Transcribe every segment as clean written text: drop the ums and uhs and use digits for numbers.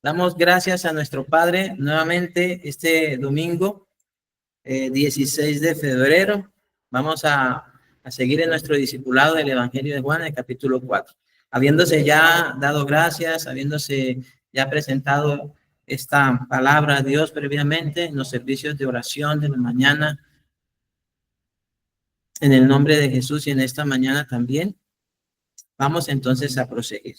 Damos gracias a nuestro Padre nuevamente este domingo, 16 de febrero. Vamos a seguir en nuestro discipulado del Evangelio de Juan, el capítulo 4. Habiéndose ya dado gracias, habiéndose ya presentado esta palabra a Dios previamente en los servicios de oración de la mañana, en el nombre de Jesús y en esta mañana también, vamos entonces a proseguir.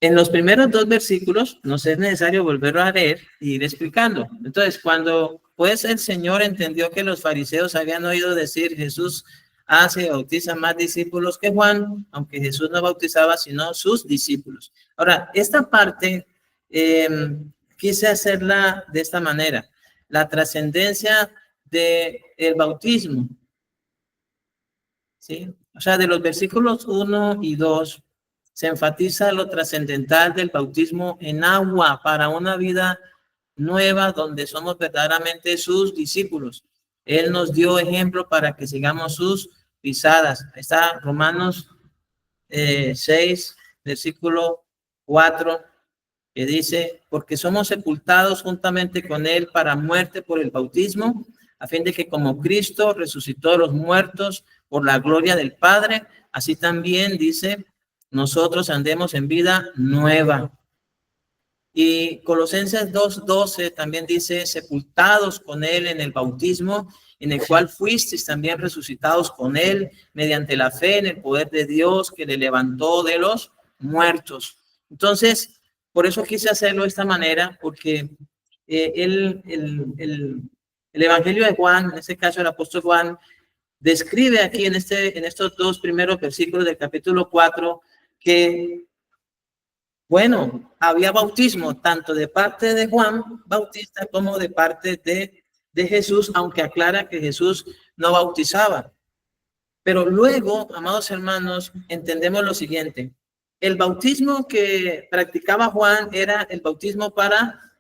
En los primeros dos versículos nos es necesario volverlo a leer y ir explicando. Entonces, cuando pues el Señor entendió que los fariseos habían oído decir, Jesús hace y bautiza más discípulos que Juan, aunque Jesús no bautizaba sino sus discípulos. Ahora, esta parte quise hacerla de esta manera. La trascendencia del bautismo, ¿sí? O sea, de los versículos 1 y 2 se enfatiza lo trascendental del bautismo en agua para una vida nueva donde somos verdaderamente sus discípulos. Él nos dio ejemplo para que sigamos sus pisadas. Ahí está Romanos 6, versículo 4, que dice, porque somos sepultados juntamente con él para muerte por el bautismo, a fin de que como Cristo resucitó a los muertos por la gloria del Padre, así también dice, nosotros andemos en vida nueva. Y Colosenses 2:12 también dice, sepultados con él en el bautismo, en el cual fuisteis también resucitados con él, mediante la fe en el poder de Dios que le levantó de los muertos. Entonces, por eso quise hacerlo de esta manera, porque el Evangelio de Juan, en este caso el apóstol Juan, describe aquí en estos dos primeros versículos del capítulo 4 que, bueno, había bautismo tanto de parte de Juan Bautista como de parte de Jesús, aunque aclara que Jesús no bautizaba. Pero luego, amados hermanos, entendemos lo siguiente. El bautismo que practicaba Juan era el bautismo para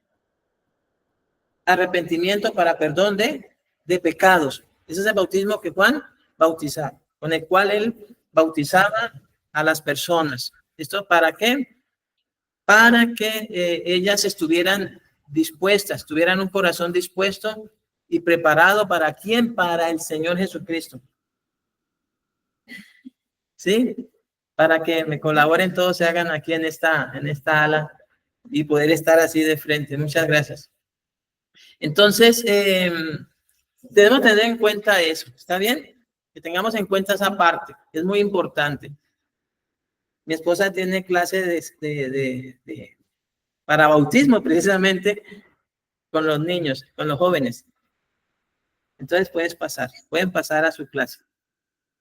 arrepentimiento, para perdón de pecados. Ese es el bautismo que Juan bautizaba, con el cual él bautizaba a las personas. ¿Esto para qué? Para que ellas estuvieran dispuestas, tuvieran un corazón dispuesto y preparado para quién, para el Señor Jesucristo. ¿Sí? Para que me colaboren todos, se hagan aquí en esta ala y poder estar así de frente. Muchas gracias. Entonces, debemos tener en cuenta eso, ¿está bien? Que tengamos en cuenta esa parte, es muy importante. Mi esposa tiene clase para bautismo precisamente con los niños, con los jóvenes. Entonces pueden pasar a su clase.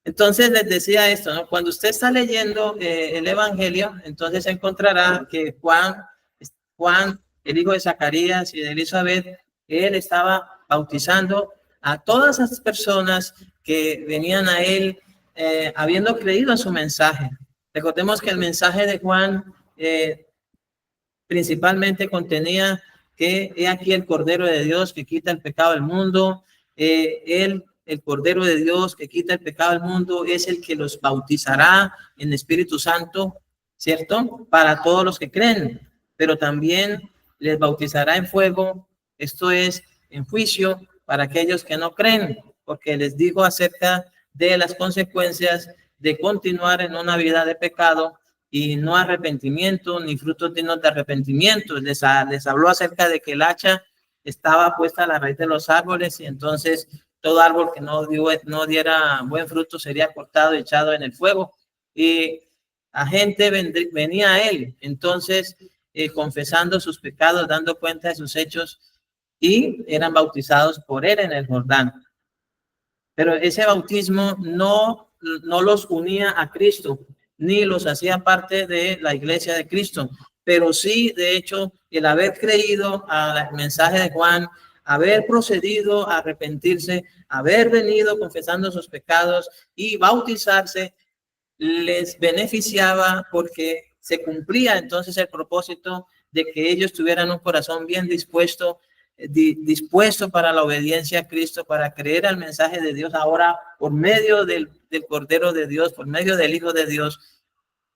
Entonces les decía esto, ¿no? Cuando usted está leyendo el Evangelio, entonces encontrará que Juan, el hijo de Zacarías y de Elizabeth, él estaba bautizando a todas esas personas que venían a él habiendo creído en su mensaje. Recordemos que el mensaje de Juan principalmente contenía que he aquí el Cordero de Dios que quita el pecado del mundo. El Cordero de Dios que quita el pecado del mundo es el que los bautizará en Espíritu Santo, ¿cierto? Para todos los que creen, pero también les bautizará en fuego, esto es, en juicio, para aquellos que no creen, porque les digo acerca de las consecuencias de continuar en una vida de pecado y no arrepentimiento, ni frutos dignos de arrepentimiento. Les habló acerca de que el hacha estaba puesta a la raíz de los árboles y entonces todo árbol que no diera buen fruto sería cortado y echado en el fuego. Y la gente venía a él, entonces confesando sus pecados, dando cuenta de sus hechos y eran bautizados por él en el Jordán. Pero ese bautismo no los unía a Cristo, ni los hacía parte de la iglesia de Cristo, pero sí, de hecho, el haber creído al mensaje de Juan, haber procedido a arrepentirse, haber venido confesando sus pecados y bautizarse, les beneficiaba porque se cumplía entonces el propósito de que ellos tuvieran un corazón bien dispuesto dispuesto para la obediencia a Cristo, para creer al mensaje de Dios ahora por medio del Cordero de Dios, por medio del Hijo de Dios,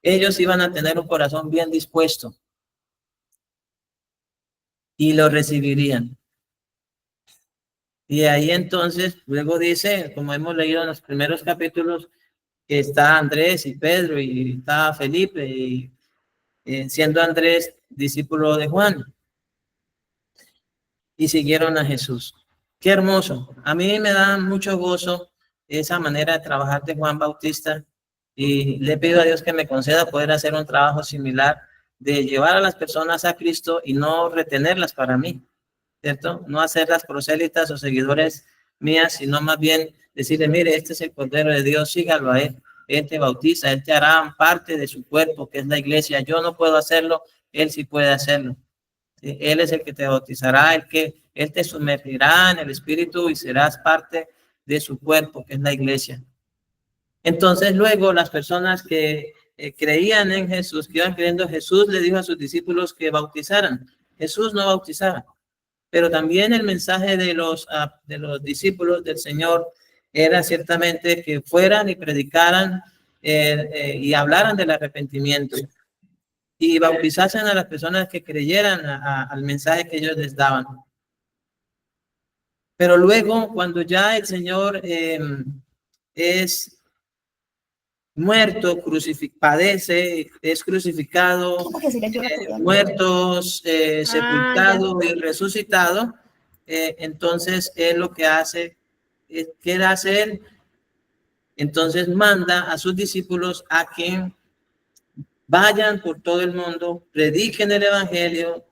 ellos iban a tener un corazón bien dispuesto y lo recibirían. Y ahí entonces, luego dice, como hemos leído en los primeros capítulos, que está Andrés y Pedro y está Felipe, y siendo Andrés discípulo de Juan, y siguieron a Jesús. Qué hermoso. A mí me da mucho gozo esa manera de trabajar de Juan Bautista, y le pido a Dios que me conceda poder hacer un trabajo similar de llevar a las personas a Cristo y no retenerlas para mí, ¿cierto? No hacerlas prosélitas o seguidores mías, sino más bien decirle, mire, este es el Cordero de Dios, sígalo a él te bautiza, él te hará parte de su cuerpo, que es la iglesia. Yo no puedo hacerlo, él sí puede hacerlo. ¿Sí? Él es el que te bautizará, él te sumergirá en el Espíritu y serás parte de su cuerpo, que es la iglesia. Entonces luego las personas que creían en Jesús, que iban creyendo, Jesús le dijo a sus discípulos que bautizaran. Jesús no bautizaba, pero también el mensaje de los discípulos del Señor era ciertamente que fueran y predicaran y hablaran del arrepentimiento y bautizasen a las personas que creyeran al mensaje que ellos les daban. Pero luego, cuando ya el Señor es muerto, padece, es crucificado, muertos, sepultado y resucitado, entonces él lo que hace, ¿qué hace él? Entonces manda a sus discípulos a que vayan por todo el mundo, prediquen el evangelio,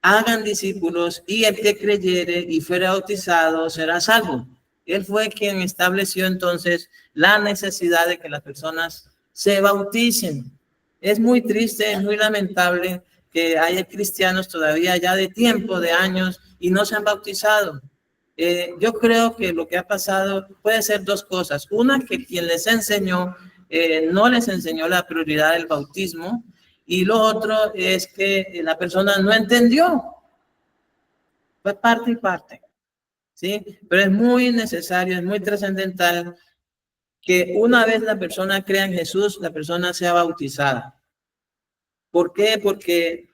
hagan discípulos, y el que creyere y fuera bautizado será salvo. Él fue quien estableció entonces la necesidad de que las personas se bauticen. Es muy triste, es muy lamentable que haya cristianos todavía ya de tiempo, de años, y no se han bautizado. Yo creo que lo que ha pasado puede ser dos cosas. Una, que quien les enseñó no les enseñó la prioridad del bautismo, y lo otro es que la persona no entendió. Fue parte y parte, ¿sí? Pero es muy necesario, es muy trascendental que una vez la persona crea en Jesús, la persona sea bautizada. ¿Por qué? Porque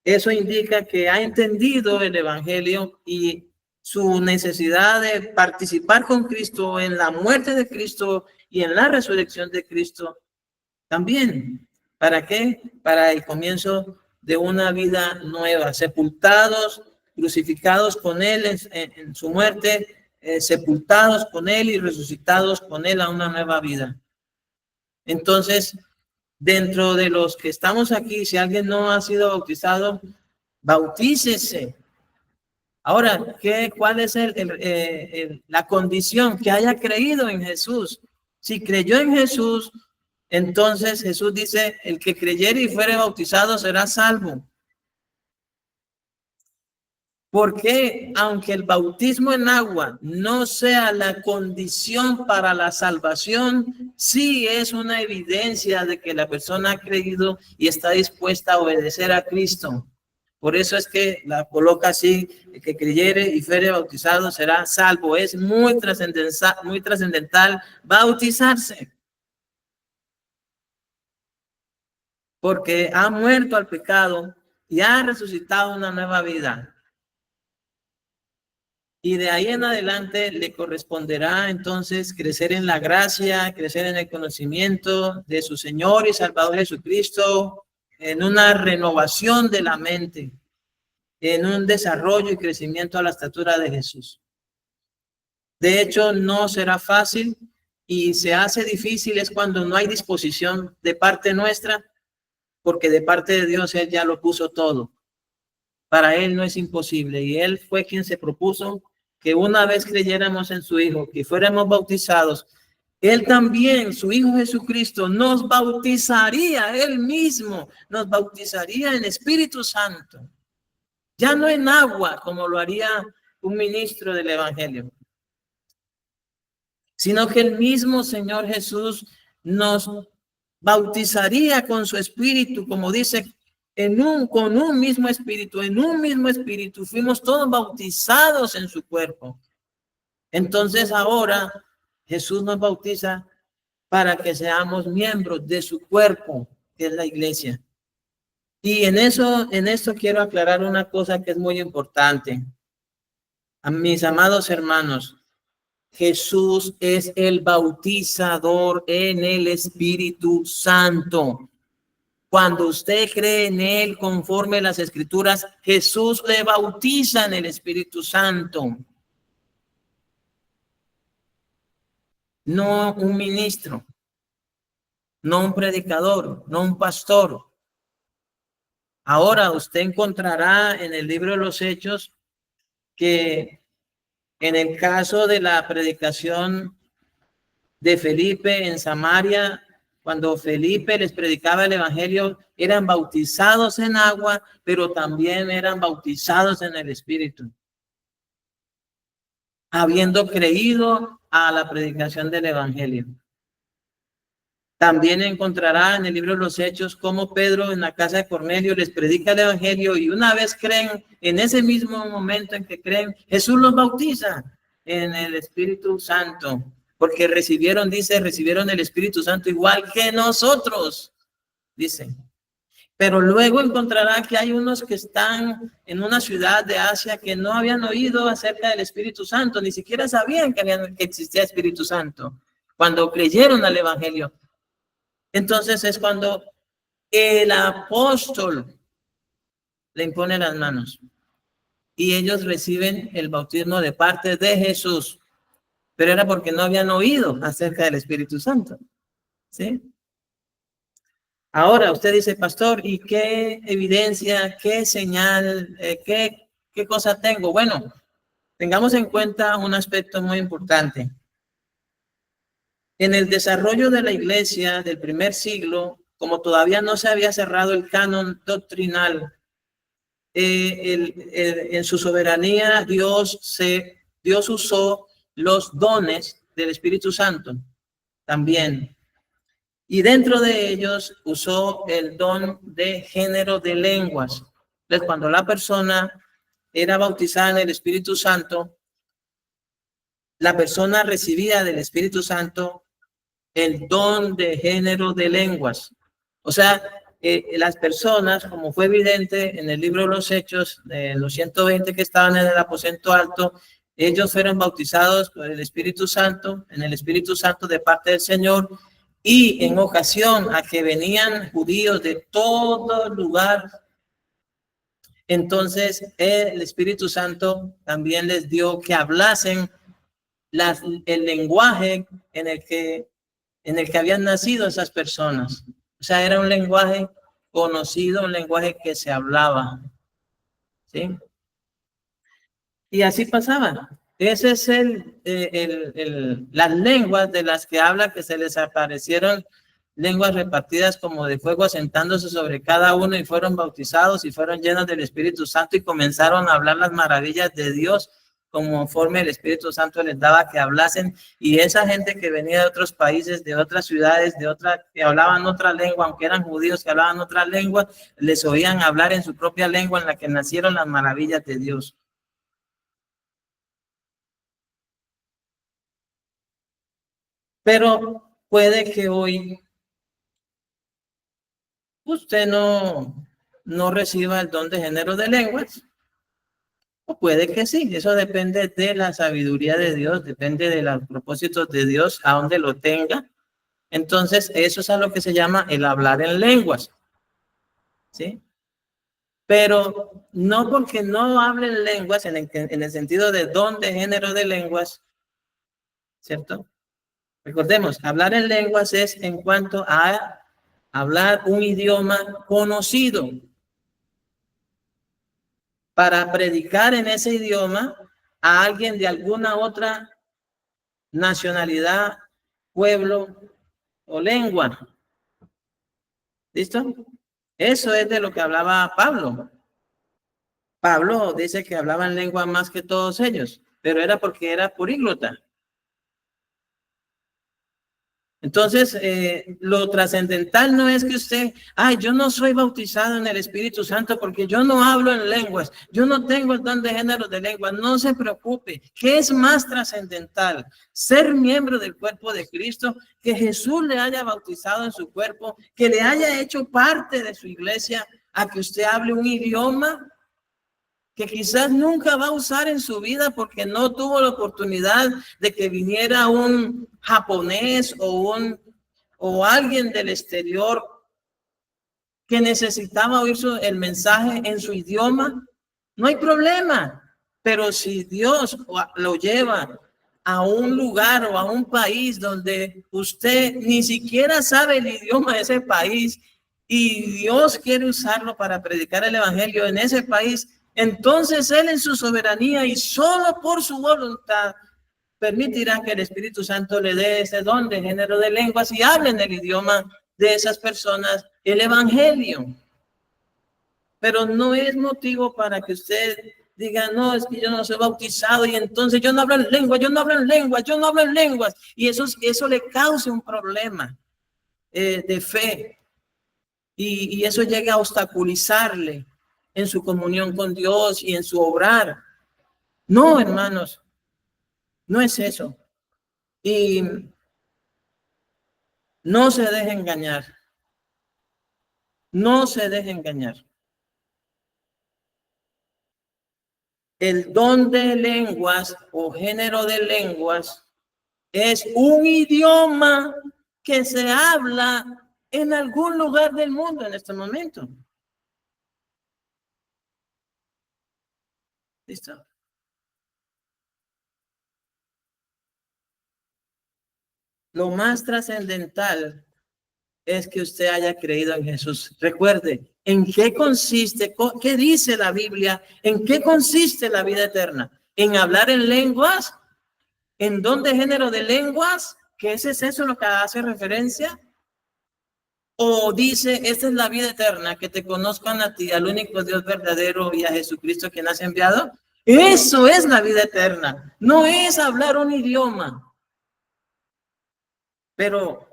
eso indica que ha entendido el evangelio y su necesidad de participar con Cristo en la muerte de Cristo y en la resurrección de Cristo también. ¿Para qué? Para el comienzo de una vida nueva, sepultados, crucificados con él en su muerte, sepultados con él y resucitados con él a una nueva vida. Entonces, dentro de los que estamos aquí, si alguien no ha sido bautizado, bautícese. Ahora, ¿cuál es la condición? Que haya creído en Jesús. Si creyó en Jesús, entonces Jesús dice, el que creyere y fuere bautizado será salvo. Porque aunque el bautismo en agua no sea la condición para la salvación, sí es una evidencia de que la persona ha creído y está dispuesta a obedecer a Cristo. Por eso es que la coloca así: el que creyere y fuere bautizado será salvo. Es muy trascendental bautizarse, porque ha muerto al pecado y ha resucitado una nueva vida. Y de ahí en adelante le corresponderá entonces crecer en la gracia, crecer en el conocimiento de su Señor y Salvador Jesucristo, en una renovación de la mente, en un desarrollo y crecimiento a la estatura de Jesús. De hecho, no será fácil, y se hace difícil es cuando no hay disposición de parte nuestra, porque de parte de Dios Él ya lo puso todo. Para Él no es imposible, y Él fue quien se propuso que una vez creyéramos en su Hijo, que fuéramos bautizados, Él también, su Hijo Jesucristo, nos bautizaría, Él mismo nos bautizaría en Espíritu Santo, ya no en agua como lo haría un ministro del Evangelio, sino que el mismo Señor Jesús nos bautizaría con su Espíritu, como dice con un mismo espíritu, en un mismo espíritu, fuimos todos bautizados en su cuerpo. Entonces ahora Jesús nos bautiza para que seamos miembros de su cuerpo, que es la iglesia. Y en esto quiero aclarar una cosa que es muy importante. A mis amados hermanos, Jesús es el bautizador en el Espíritu Santo. Cuando usted cree en él conforme a las escrituras, Jesús le bautiza en el Espíritu Santo. No un ministro, no un predicador, no un pastor. Ahora usted encontrará en el libro de los Hechos que en el caso de la predicación de Felipe en Samaria, cuando Felipe les predicaba el evangelio, eran bautizados en agua, pero también eran bautizados en el Espíritu, habiendo creído a la predicación del evangelio. También encontrará en el libro de los Hechos cómo Pedro en la casa de Cornelio les predica el evangelio y una vez creen, en ese mismo momento en que creen, Jesús los bautiza en el Espíritu Santo, porque recibieron el Espíritu Santo igual que nosotros, dice. Pero luego encontrará que hay unos que están en una ciudad de Asia que no habían oído acerca del Espíritu Santo, ni siquiera sabían que existía Espíritu Santo, cuando creyeron al evangelio. Entonces es cuando el apóstol le impone las manos y ellos reciben el bautismo de parte de Jesús, pero era porque no habían oído acerca del Espíritu Santo, ¿sí? Ahora usted dice, pastor, ¿y qué evidencia, qué señal, qué cosa tengo? Bueno, tengamos en cuenta un aspecto muy importante. En el desarrollo de la iglesia del primer siglo, como todavía no se había cerrado el canon doctrinal, en su soberanía Dios usó los dones del Espíritu Santo también. Y dentro de ellos usó el don de género de lenguas. Entonces, cuando la persona era bautizada en el Espíritu Santo, la persona recibía del Espíritu Santo el don de género de lenguas. O sea, las personas, como fue evidente en el libro de los Hechos, los 120 que estaban en el aposento alto, ellos fueron bautizados por el Espíritu Santo, en el Espíritu Santo de parte del Señor, y en ocasión a que venían judíos de todo lugar, entonces el Espíritu Santo también les dio que hablasen el lenguaje en el que habían nacido esas personas. O sea, era un lenguaje conocido, un lenguaje que se hablaba, ¿sí? Y así pasaba. Ese es las lenguas de las que habla, que se les aparecieron lenguas repartidas como de fuego asentándose sobre cada uno y fueron bautizados y fueron llenos del Espíritu Santo y comenzaron a hablar las maravillas de Dios conforme el Espíritu Santo les daba que hablasen. Y esa gente que venía de otros países, de otras ciudades, que hablaban otra lengua, aunque eran judíos que hablaban otra lengua, les oían hablar en su propia lengua en la que nacieron las maravillas de Dios. Pero puede que hoy usted no reciba el don de género de lenguas, o puede que sí. Eso depende de la sabiduría de Dios, depende de los propósitos de Dios, a donde lo tenga. Entonces, eso es a lo que se llama el hablar en lenguas, ¿sí? Pero no porque no hablen lenguas en el sentido de don de género de lenguas, ¿cierto? Recordemos, hablar en lenguas es en cuanto a hablar un idioma conocido, para predicar en ese idioma a alguien de alguna otra nacionalidad, pueblo o lengua. ¿Listo? Eso es de lo que hablaba Pablo. Pablo dice que hablaba en lengua más que todos ellos, pero era porque era políglota. Entonces, lo trascendental no es que usted, ay, yo no soy bautizado en el Espíritu Santo porque yo no hablo en lenguas, yo no tengo el don de género de lenguas. No se preocupe. ¿Qué es más trascendental? Ser miembro del cuerpo de Cristo, que Jesús le haya bautizado en su cuerpo, que le haya hecho parte de su iglesia, a que usted hable un idioma que quizás nunca va a usar en su vida porque no tuvo la oportunidad de que viniera un japonés o alguien del exterior que necesitaba oír el mensaje en su idioma. No hay problema, pero si Dios lo lleva a un lugar o a un país donde usted ni siquiera sabe el idioma de ese país y Dios quiere usarlo para predicar el evangelio en ese país, entonces Él en su soberanía y solo por su voluntad permitirá que el Espíritu Santo le dé ese don de género de lenguas y hable en el idioma de esas personas el evangelio. Pero no es motivo para que usted diga, no, es que yo no soy bautizado y entonces yo no hablo en lenguas, yo no hablo en lenguas, yo no hablo en lenguas. Y eso le causa un problema de fe. Y eso llega a obstaculizarle en su comunión con Dios y en su obrar. No, hermanos, no es eso. Y no se deje engañar. No se deje engañar. El don de lenguas o género de lenguas es un idioma que se habla en algún lugar del mundo en este momento. ¿Listo? Lo más trascendental es que usted haya creído en Jesús. Recuerde, ¿en qué consiste? ¿Qué dice la Biblia? ¿En qué consiste la vida eterna? ¿En hablar en lenguas? ¿En don de género de lenguas? ¿Qué es eso lo que hace referencia? ¿O dice, esta es la vida eterna, que te conozcan a ti, al único Dios verdadero y a Jesucristo quien has enviado? Eso es la vida eterna. No es hablar un idioma. Pero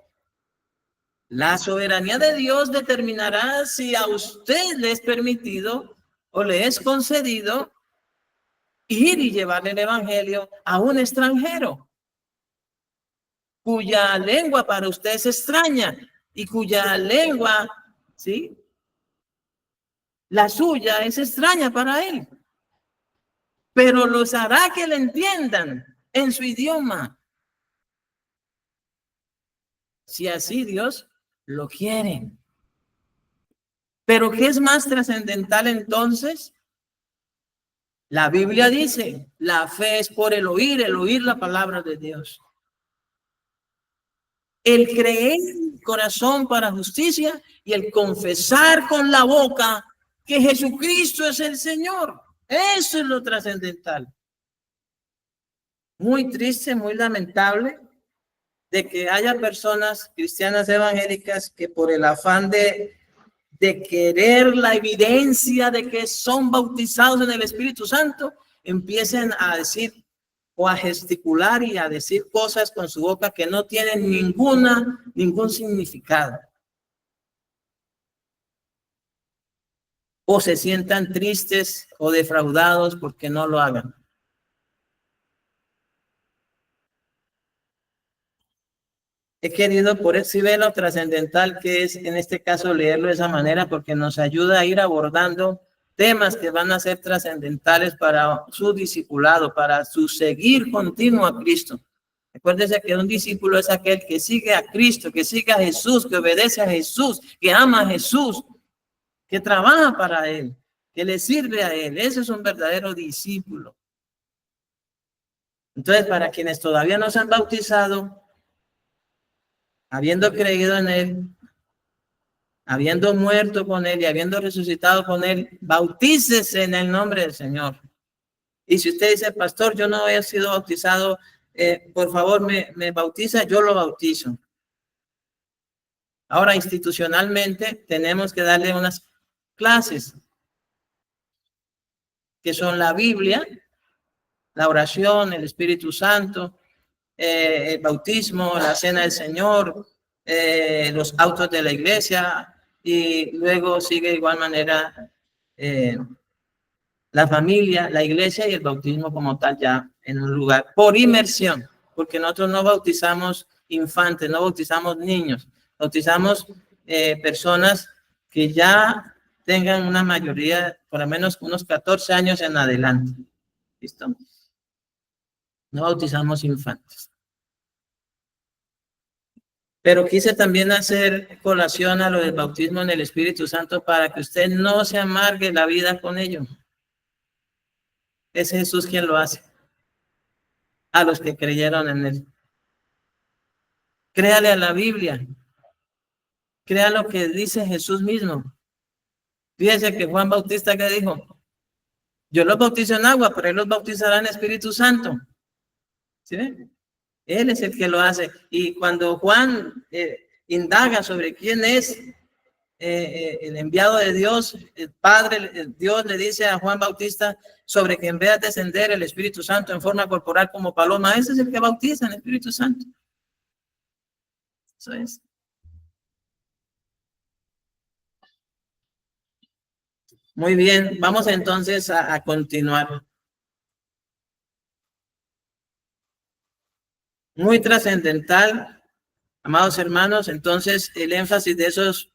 la soberanía de Dios determinará si a usted le es permitido o le es concedido ir y llevar el evangelio a un extranjero cuya lengua para usted es extraña y cuya lengua, ¿sí? La suya es extraña para él, pero los hará que le entiendan en su idioma, si así Dios lo quiere. Pero ¿qué es más trascendental entonces? La Biblia dice, la fe es por el oír la palabra de Dios. El creer en el corazón para justicia y el confesar con la boca que Jesucristo es el Señor. Eso es lo trascendental. Muy triste, muy lamentable de que haya personas cristianas evangélicas que por el afán de querer la evidencia de que son bautizados en el Espíritu Santo, empiecen a decir o a gesticular y a decir cosas con su boca que no tienen ningún significado. O se sientan tristes o defraudados porque no lo hagan. He querido por eso ver lo trascendental que es en este caso leerlo de esa manera porque nos ayuda a ir abordando temas que van a ser trascendentales para su discipulado, para su seguir continuo a Cristo. Acuérdense que un discípulo es aquel que sigue a Cristo, que sigue a Jesús, que obedece a Jesús, que ama a Jesús, que trabaja para Él, que le sirve a Él. Ese es un verdadero discípulo. Entonces, para quienes todavía no se han bautizado, habiendo creído en Él, habiendo muerto con Él y habiendo resucitado con Él, bautícese en el nombre del Señor. Y si usted dice, pastor, yo no he sido bautizado, por favor, me bautiza, yo lo bautizo. Ahora, institucionalmente, tenemos que darle unas clases que son la Biblia, la oración, el Espíritu Santo, el bautismo, la cena del Señor, los autos de la iglesia, y luego sigue de igual manera la familia, la iglesia y el bautismo como tal ya en un lugar por inmersión, porque nosotros no bautizamos infantes, no bautizamos niños, bautizamos personas que ya tengan una mayoría, por lo menos unos 14 años en adelante. ¿Listo? No bautizamos infantes. Pero quise también hacer colación a lo del bautismo en el Espíritu Santo para que usted no se amargue la vida con ello. Es Jesús quien lo hace. A los que creyeron en él. Créale a la Biblia. Crea lo que dice Jesús mismo. Fíjese que Juan Bautista que dijo, yo los bautizo en agua, pero él los bautizará en Espíritu Santo. ¿Sí ven? Él es el que lo hace. Y cuando Juan indaga sobre quién es el enviado de Dios, el Padre, Dios le dice a Juan Bautista sobre que en vez de descender el Espíritu Santo en forma corporal como paloma, ese es el que bautiza en el Espíritu Santo. Eso es. Muy bien, vamos entonces a continuar. Muy trascendental, amados hermanos, entonces el énfasis de esos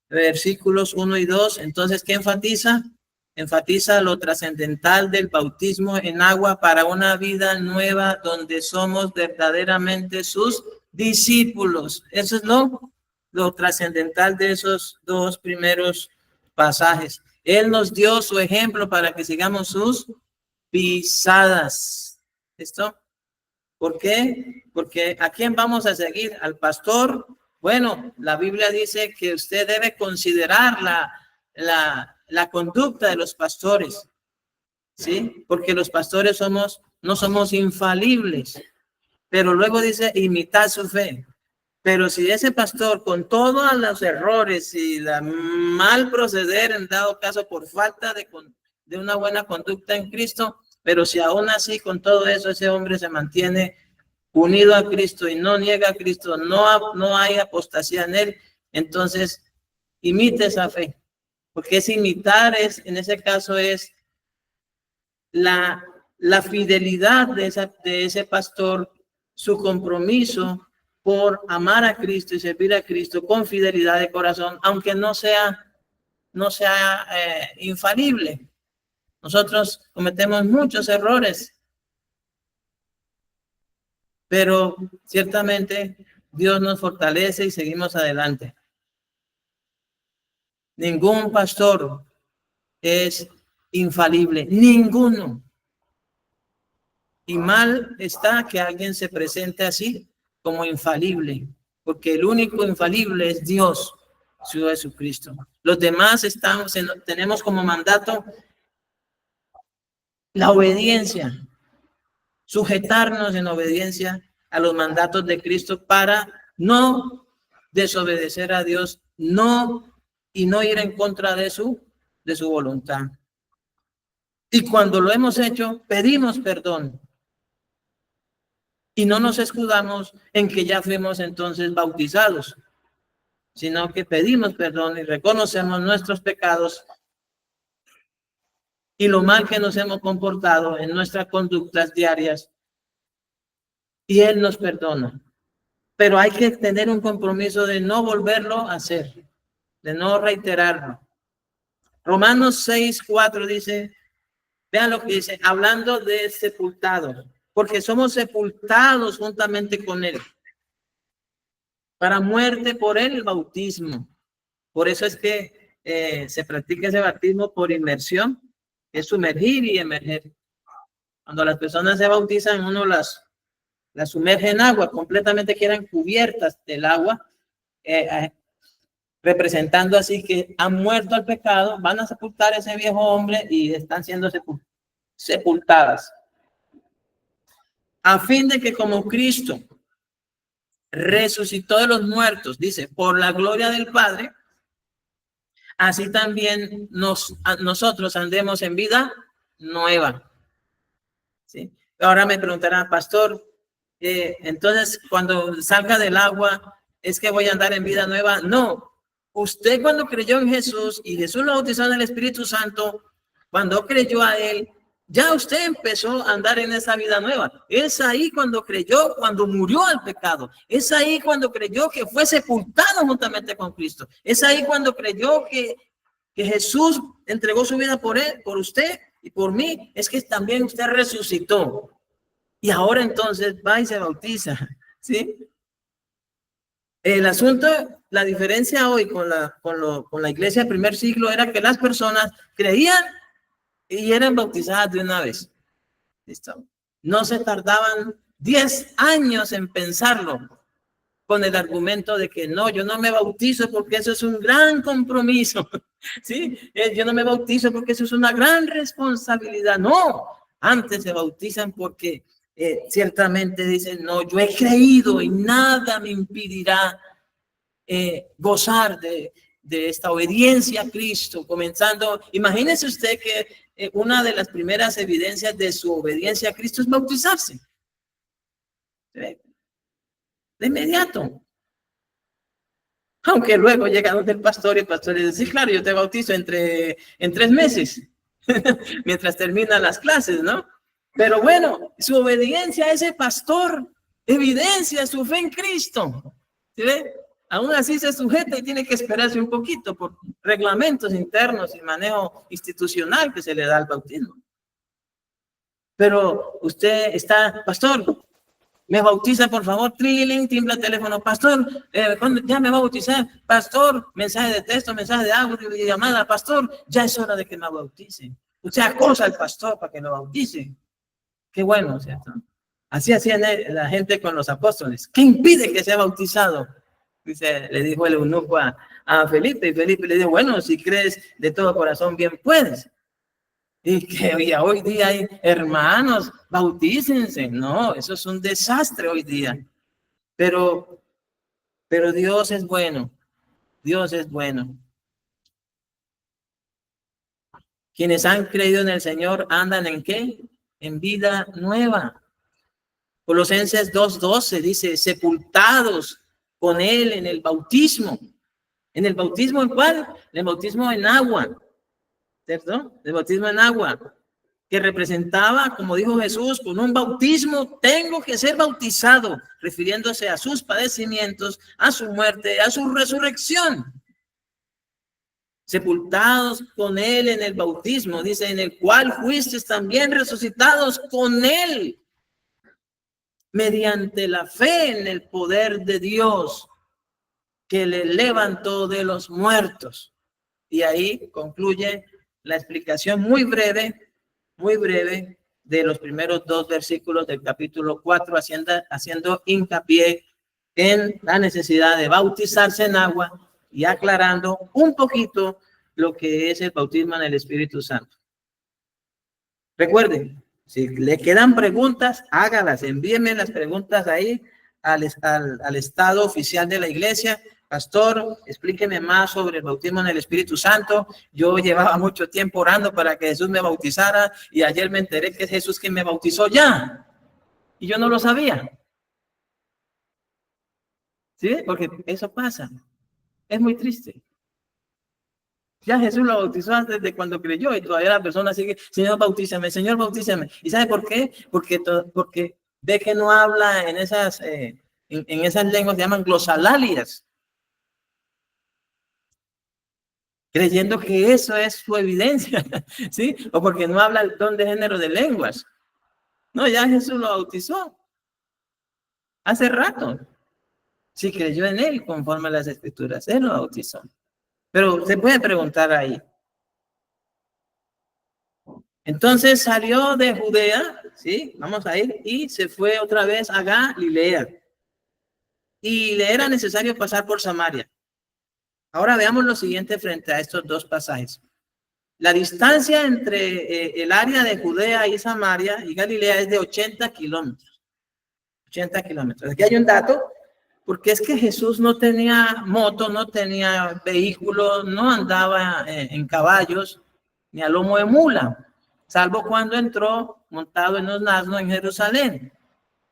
versículos 1 y 2, entonces, ¿qué enfatiza? Enfatiza lo trascendental del bautismo en agua para una vida nueva donde somos verdaderamente sus discípulos. Eso es lo trascendental de esos dos primeros pasajes. Él nos dio su ejemplo para que sigamos sus pisadas. ¿Listo? ¿Por qué? Porque ¿a quién vamos a seguir? ¿Al pastor? Bueno, la Biblia dice que usted debe considerar la conducta de los pastores, ¿sí? Porque los pastores no somos infalibles, pero luego dice imitar su fe. Pero si ese pastor con todos los errores y la mal proceder en dado caso por falta de una buena conducta en Cristo, pero si aún así con todo eso ese hombre se mantiene unido a Cristo y no niega a Cristo, no hay apostasía en él, entonces imite esa fe, porque es imitar, en ese caso es la fidelidad de ese pastor, su compromiso por amar a Cristo y servir a Cristo con fidelidad de corazón, aunque no sea infalible. Nosotros cometemos muchos errores, pero ciertamente Dios nos fortalece y seguimos adelante. Ningún pastor es infalible, ninguno. Y mal está que alguien se presente así como infalible, porque el único infalible es Dios, su Jesucristo. Los demás tenemos como mandato la obediencia, sujetarnos en obediencia a los mandatos de Cristo para no desobedecer a Dios, y no ir en contra de su voluntad. Y cuando lo hemos hecho, pedimos perdón. Y no nos escudamos en que ya fuimos entonces bautizados, sino que pedimos perdón y reconocemos nuestros pecados y lo mal que nos hemos comportado en nuestras conductas diarias. Y Él nos perdona. Pero hay que tener un compromiso de no volverlo a hacer, de no reiterarlo. Romanos 6:4 dice, vean lo que dice, hablando de sepultados, porque somos sepultados juntamente con Él, para muerte por el bautismo. Por eso es que se practica ese bautismo por inmersión, es sumergir y emerger. Cuando las personas se bautizan, uno las sumerge en agua, completamente quedan cubiertas del agua, representando así que han muerto al pecado, van a sepultar a ese viejo hombre y están siendo sepultadas. A fin de que como Cristo resucitó de los muertos, dice, por la gloria del Padre, así también nosotros andemos en vida nueva. ¿Sí? Ahora me preguntarán, pastor, entonces cuando salga del agua es que voy a andar en vida nueva. No, usted cuando creyó en Jesús y Jesús lo bautizó en el Espíritu Santo, cuando creyó a él, ya usted empezó a andar en esa vida nueva. Es ahí cuando creyó, cuando murió al pecado. Es ahí cuando creyó que fue sepultado juntamente con Cristo. Es ahí cuando creyó que Jesús entregó su vida por él, por usted y por mí. Es que también usted resucitó. Y ahora entonces va y se bautiza, ¿sí? El asunto, la diferencia hoy con la iglesia del primer siglo era que las personas creían y eran bautizadas de una vez. ¿Listo? No se tardaban 10 años en pensarlo con el argumento de que no, yo no me bautizo porque eso es un gran compromiso. ¿Sí? Yo no me bautizo porque eso es una gran responsabilidad. No, antes se bautizan porque ciertamente dicen, no, yo he creído y nada me impedirá gozar de esta obediencia a Cristo, comenzando, imagínese usted que una de las primeras evidencias de su obediencia a Cristo es bautizarse. ¿Sí? De inmediato. Aunque luego llega donde el pastor y el pastor le dice, sí, claro, yo te bautizo en 3 meses, mientras terminan las clases, ¿no? Pero bueno, su obediencia a ese pastor evidencia su fe en Cristo. ¿Sí ve? Aún así se sujeta y tiene que esperarse un poquito por reglamentos internos y manejo institucional que se le da al bautismo. Pero usted está, pastor, me bautiza, por favor, trilling, timbla el teléfono, pastor, ya me va a bautizar, pastor, mensaje de texto, mensaje de audio, de llamada, pastor, ya es hora de que me bautice. Usted acosa al pastor para que lo bautice. Qué bueno, ¿cierto? Así hacían la gente con los apóstoles. ¿Qué impide que sea bautizado? Dice, le dijo el eunuco a Felipe, y Felipe le dijo, bueno, si crees de todo corazón, bien puedes. Y que hoy día hay hermanos, bautícense. No, eso es un desastre hoy día. Pero Dios es bueno. Dios es bueno. Quienes han creído en el Señor andan ¿en qué? En vida nueva. Colosenses 2:12 dice, sepultados con él en el bautismo. ¿En el bautismo en cuál? En el bautismo en agua. ¿Cierto? El bautismo en agua, que representaba, como dijo Jesús, con un bautismo tengo que ser bautizado, refiriéndose a sus padecimientos, a su muerte, a su resurrección. Sepultados con él en el bautismo, dice, en el cual fuisteis también resucitados con él, mediante la fe en el poder de Dios, que le levantó de los muertos. Y ahí concluye la explicación muy breve de los primeros 2 versículos del capítulo 4, haciendo hincapié en la necesidad de bautizarse en agua y aclarando un poquito lo que es el bautismo en el Espíritu Santo. Recuerden, si le quedan preguntas, hágalas, envíenme las preguntas ahí al estado oficial de la iglesia. Pastor, explíqueme más sobre el bautismo en el Espíritu Santo. Yo llevaba mucho tiempo orando para que Jesús me bautizara y ayer me enteré que es Jesús quien me bautizó ya. Y yo no lo sabía. ¿Sí? Porque eso pasa. Es muy triste. Ya Jesús lo bautizó antes de cuando creyó y todavía la persona sigue, Señor, bautízame, Señor, bautízame. ¿Y sabe por qué? Porque ve que no habla en esas lenguas que llaman glosalalias. Creyendo que eso es su evidencia, ¿sí? O porque no habla el don de género de lenguas. No, ya Jesús lo bautizó hace rato. Si creyó en él conforme a las escrituras, él lo bautizó. Pero se puede preguntar ahí. Entonces salió de Judea, ¿sí? Vamos a ir, y se fue otra vez a Galilea. Y le era necesario pasar por Samaria. Ahora veamos lo siguiente frente a estos 2 pasajes. La distancia entre el área de Judea y Samaria y Galilea es de 80 kilómetros. 80 kilómetros. Aquí hay un dato, porque es que Jesús no tenía moto, no tenía vehículo, no andaba en caballos, ni a lomo de mula, salvo cuando entró montado en un asno en Jerusalén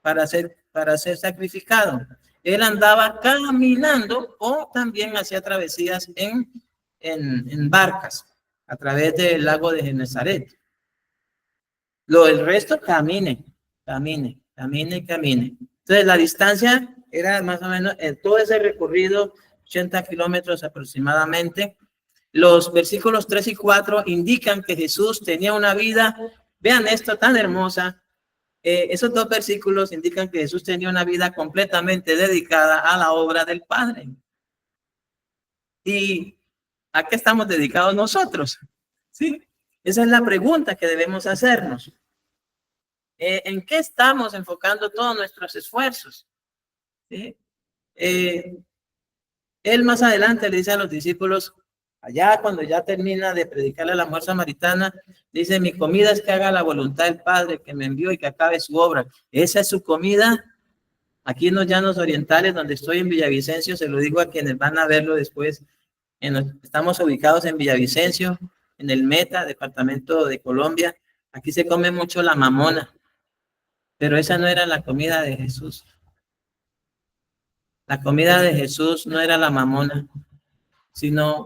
para ser para ser sacrificado. Él andaba caminando o también hacía travesías en barcas a través del lago de Genesaret. El resto, camine. Entonces, la distancia era más o menos en todo ese recorrido, 80 kilómetros aproximadamente. Los versículos 3 y 4 indican que Jesús tenía una vida, vean esto tan hermosa, esos dos versículos indican que Jesús tenía una vida completamente dedicada a la obra del Padre. ¿Y a qué estamos dedicados nosotros? ¿Sí? Esa es la pregunta que debemos hacernos. ¿En qué estamos enfocando todos nuestros esfuerzos? ¿Sí? Él más adelante le dice a los discípulos, allá cuando ya termina de predicarle a la mujer samaritana, dice, mi comida es que haga la voluntad del Padre que me envió y que acabe su obra. Esa es su comida. Aquí en los Llanos Orientales, donde estoy en Villavicencio, se lo digo a quienes van a verlo después. Estamos ubicados en Villavicencio, en el Meta, departamento de Colombia. Aquí se come mucho la mamona, pero esa no era la comida de Jesús. La comida de Jesús no era la mamona, sino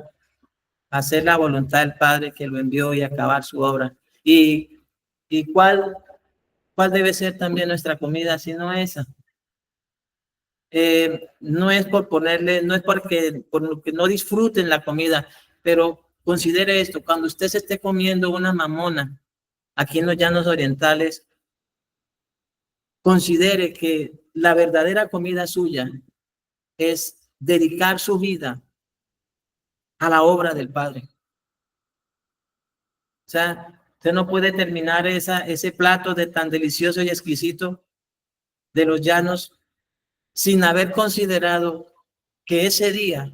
hacer la voluntad del Padre que lo envió y acabar su obra. ¿Y cuál debe ser también nuestra comida, sino esa? No es por ponerle, no es por lo que no disfruten la comida, pero considere esto, cuando usted se esté comiendo una mamona aquí en los Llanos Orientales, considere que la verdadera comida suya es dedicar su vida a la obra del Padre. O sea, usted no puede terminar ese plato de tan delicioso y exquisito de los llanos sin haber considerado que ese día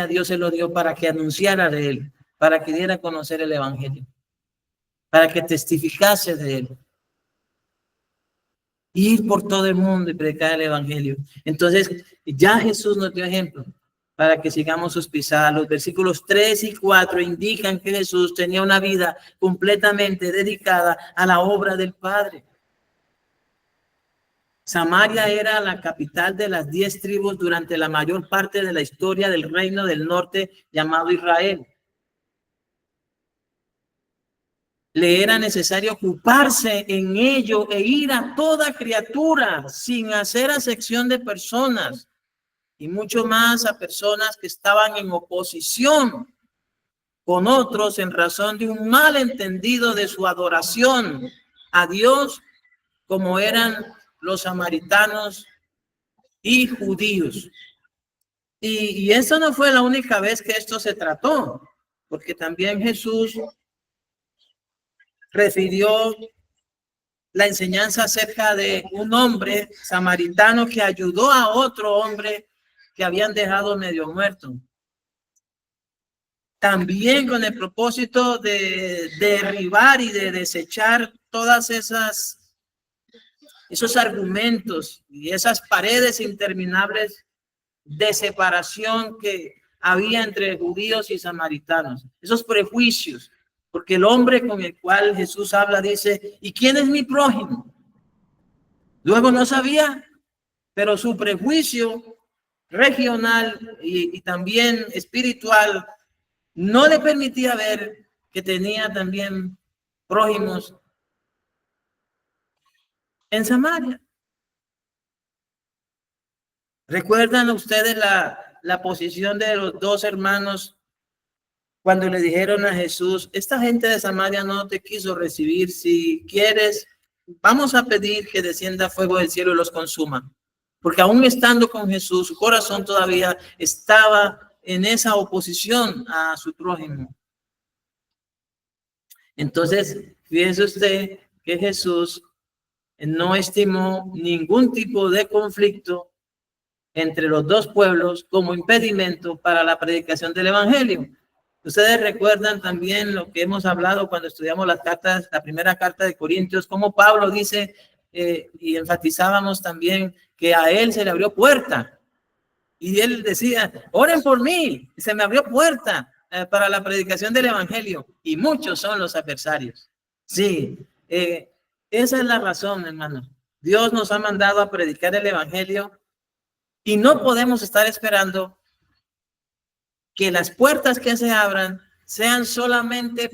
Dios se lo dio para que anunciara de él, para que diera a conocer el evangelio, para que testificase de él. Ir por todo el mundo y predicar el evangelio. Entonces, ya Jesús nos dio ejemplo para que sigamos sus pisadas. Los versículos 3 y 4 indican que Jesús tenía una vida completamente dedicada a la obra del Padre. Samaria era la capital de las 10 tribus durante la mayor parte de la historia del reino del norte llamado Israel. Le era necesario ocuparse en ello e ir a toda criatura sin hacer acepción de personas y mucho más a personas que estaban en oposición con otros en razón de un malentendido de su adoración a Dios, como eran los samaritanos y judíos. Y eso no fue la única vez que esto se trató, porque también Jesús refirió la enseñanza acerca de un hombre samaritano que ayudó a otro hombre que habían dejado medio muerto. También con el propósito de derribar y de desechar todas esos argumentos y esas paredes interminables de separación que había entre judíos y samaritanos, esos prejuicios. Porque el hombre con el cual Jesús habla dice, ¿y quién es mi prójimo? Luego no sabía, pero su prejuicio regional y también espiritual no le permitía ver que tenía también prójimos en Samaria. ¿Recuerdan ustedes la posición de los dos hermanos cuando le dijeron a Jesús, esta gente de Samaria no te quiso recibir, si quieres, vamos a pedir que descienda fuego del cielo y los consuma? Porque aún estando con Jesús, su corazón todavía estaba en esa oposición a su prójimo. Entonces, fíjese usted que Jesús no estimó ningún tipo de conflicto entre los dos pueblos como impedimento para la predicación del evangelio. Ustedes recuerdan también lo que hemos hablado cuando estudiamos las cartas, la primera carta de Corintios, como Pablo dice y enfatizábamos también que a él se le abrió puerta y él decía, oren por mí, se me abrió puerta para la predicación del evangelio y muchos son los adversarios. Sí, esa es la razón, hermano. Dios nos ha mandado a predicar el evangelio y no podemos estar esperando que las puertas que se abran sean solamente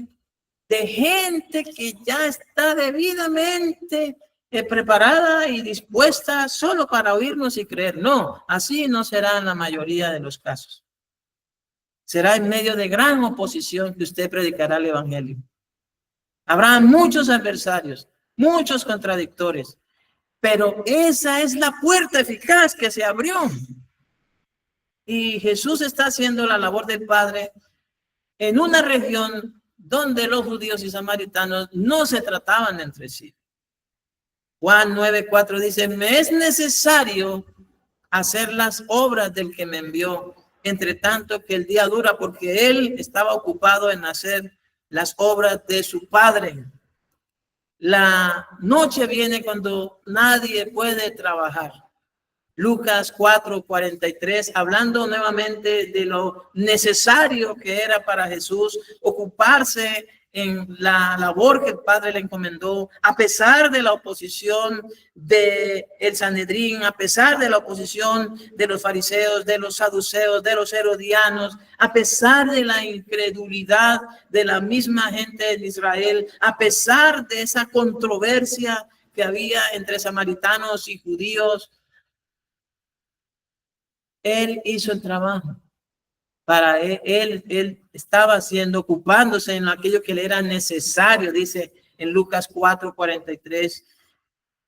de gente que ya está debidamente preparada y dispuesta solo para oírnos y creer. No, así no será en la mayoría de los casos. Será en medio de gran oposición que usted predicará el evangelio. Habrá muchos adversarios, muchos contradictores, pero esa es la puerta eficaz que se abrió. Y Jesús está haciendo la labor del Padre en una región donde los judíos y samaritanos no se trataban entre sí. Juan 9:4 dice, me es necesario hacer las obras del que me envió, entre tanto que el día dura, porque él estaba ocupado en hacer las obras de su Padre. La noche viene cuando nadie puede trabajar. Lucas 4:43, hablando nuevamente de lo necesario que era para Jesús ocuparse en la labor que el Padre le encomendó, a pesar de la oposición de el Sanedrín, a pesar de la oposición de los fariseos, de los saduceos, de los herodianos, a pesar de la incredulidad de la misma gente de Israel, a pesar de esa controversia que había entre samaritanos y judíos. Él hizo el trabajo. Para él estaba ocupándose en aquello que le era necesario, dice en Lucas 4:43.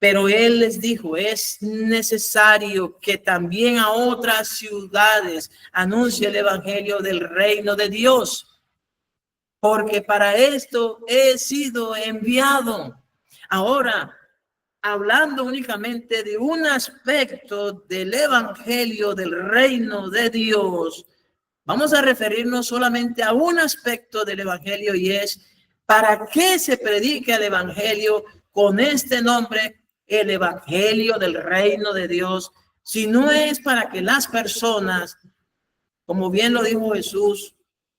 Pero él les dijo, es necesario que también a otras ciudades anuncie el evangelio del reino de Dios, porque para esto he sido enviado. Ahora, hablando únicamente de un aspecto del evangelio del reino de Dios, vamos a referirnos solamente a un aspecto del evangelio, y es ¿para qué se predica el evangelio con este nombre, el evangelio del reino de Dios? Si no es para que las personas, como bien lo dijo Jesús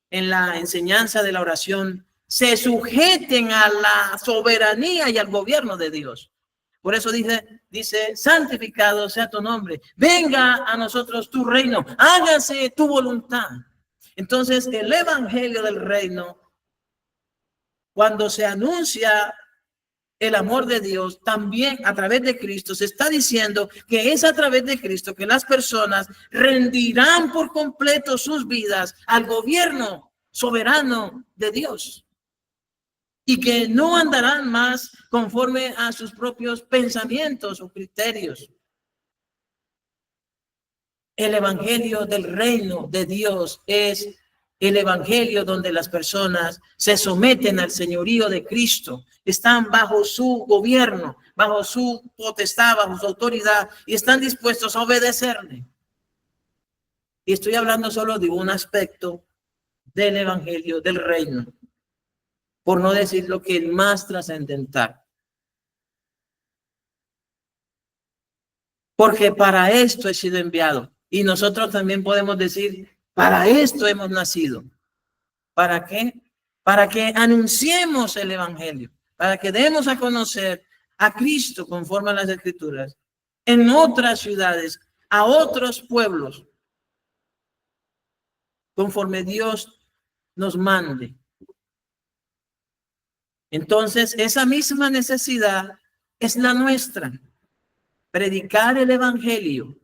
en la enseñanza de la oración, se sujeten a la soberanía y al gobierno de Dios. Por eso dice, santificado sea tu nombre, venga a nosotros tu reino, hágase tu voluntad. Entonces, el evangelio del reino, cuando se anuncia el amor de Dios, también a través de Cristo, se está diciendo que es a través de Cristo que las personas rendirán por completo sus vidas al gobierno soberano de Dios, y que no andarán más conforme a sus propios pensamientos o criterios. El evangelio del reino de Dios es el evangelio donde las personas se someten al señorío de Cristo, están bajo su gobierno, bajo su potestad, bajo su autoridad, y están dispuestos a obedecerle. Y estoy hablando solo de un aspecto del evangelio del reino, por no decir lo que es más trascendental. Porque para esto he sido enviado. Y nosotros también podemos decir, para esto hemos nacido. ¿Para qué? Para que anunciemos el evangelio, para que demos a conocer a Cristo conforme a las Escrituras en otras ciudades, a otros pueblos, conforme Dios nos mande. Entonces, esa misma necesidad es la nuestra, predicar el evangelio,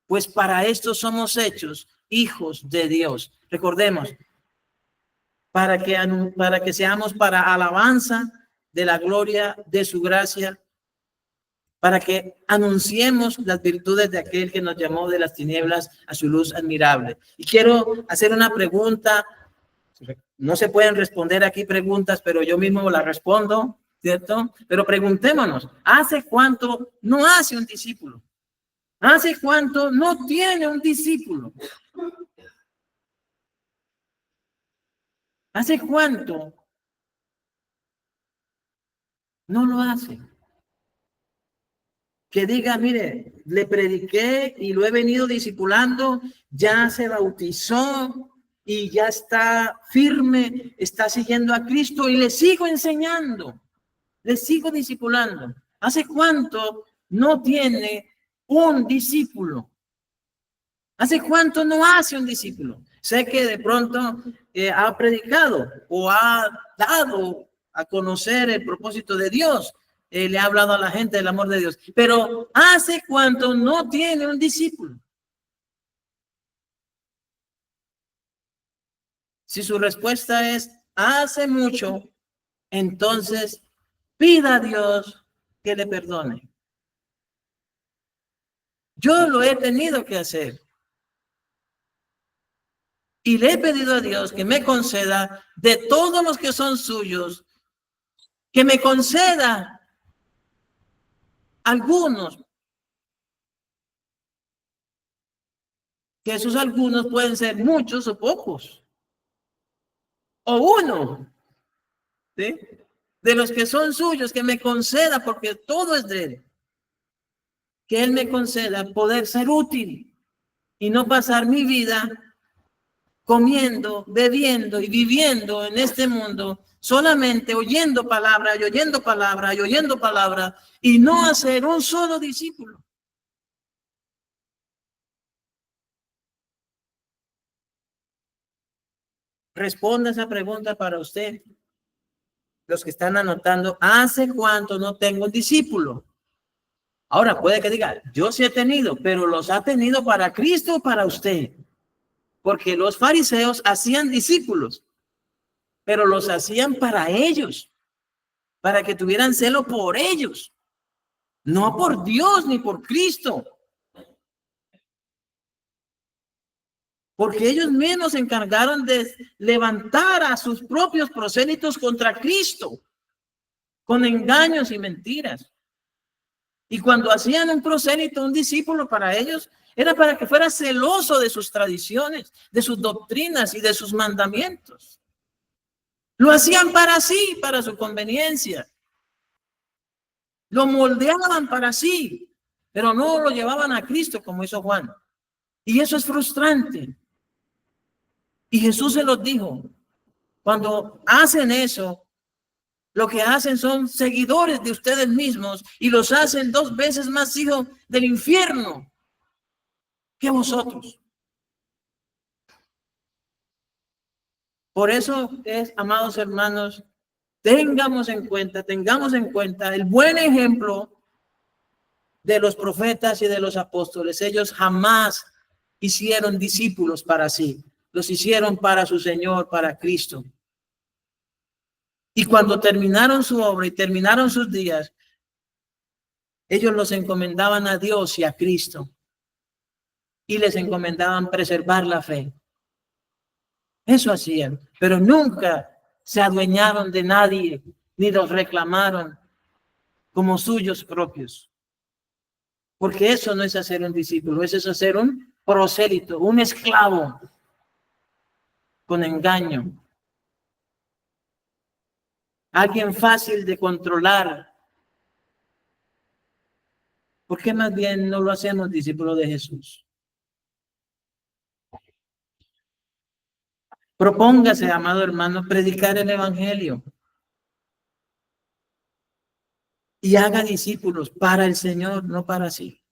pues para esto somos hechos hijos de Dios. Recordemos, para que seamos para alabanza de la gloria de su gracia, para que anunciemos las virtudes de aquel que nos llamó de las tinieblas a su luz admirable. Y quiero hacer una pregunta. No se pueden responder aquí preguntas, pero yo mismo las respondo, ¿cierto? Pero preguntémonos, ¿hace cuánto no hace un discípulo? ¿Hace cuánto no tiene un discípulo? ¿Hace cuánto no lo hace? Que diga, mire, le prediqué y lo he venido discipulando, ya se bautizó y ya está firme, está siguiendo a Cristo y le sigo enseñando, le sigo discipulando. ¿Hace cuánto no tiene un discípulo? ¿Hace cuánto no hace un discípulo? Sé que de pronto ha predicado o ha dado a conocer el propósito de Dios. Le ha hablado a la gente del amor de Dios. Pero ¿hace cuánto no tiene un discípulo? Si su respuesta es hace mucho, entonces pida a Dios que le perdone. Yo lo he tenido que hacer. Y le he pedido a Dios que me conceda de todos los que son suyos, que me conceda algunos, que esos algunos pueden ser muchos o pocos, o uno, ¿sí? De los que son suyos, que me conceda, porque todo es de él, que él me conceda poder ser útil y no pasar mi vida comiendo, bebiendo y viviendo en este mundo solamente oyendo palabra y oyendo palabra y oyendo palabra y no hacer un solo discípulo. Responda esa pregunta para usted. Los que están anotando, ¿hace cuánto no tengo un discípulo? Ahora puede que diga, yo sí he tenido, pero los ha tenido para Cristo o para usted. Porque los fariseos hacían discípulos, pero los hacían para ellos, para que tuvieran celo por ellos, no por Dios ni por Cristo. Porque ellos mismos se encargaron de levantar a sus propios prosélitos contra Cristo, con engaños y mentiras. Y cuando hacían un prosélito, un discípulo para ellos, era para que fuera celoso de sus tradiciones, de sus doctrinas y de sus mandamientos. Lo hacían para sí, para su conveniencia. Lo moldeaban para sí, pero no lo llevaban a Cristo como hizo Juan. Y eso es frustrante. Y Jesús se los dijo. Cuando hacen eso, lo que hacen son seguidores de ustedes mismos y los hacen 2 veces más hijos del infierno que vosotros. Por eso es, amados hermanos, tengamos en cuenta el buen ejemplo de los profetas y de los apóstoles. Ellos jamás hicieron discípulos para sí, los hicieron para su Señor, para Cristo. Y cuando terminaron su obra y terminaron sus días, ellos los encomendaban a Dios y a Cristo y les encomendaban preservar la fe. Eso hacían, pero nunca se adueñaron de nadie ni los reclamaron como suyos propios. Porque eso no es hacer un discípulo, eso es hacer un prosélito, un esclavo con engaño. Alguien fácil de controlar. ¿Por qué más bien no lo hacemos discípulos de Jesús? Propóngase, amado hermano, predicar el evangelio. Y haga discípulos para el Señor, no para sí.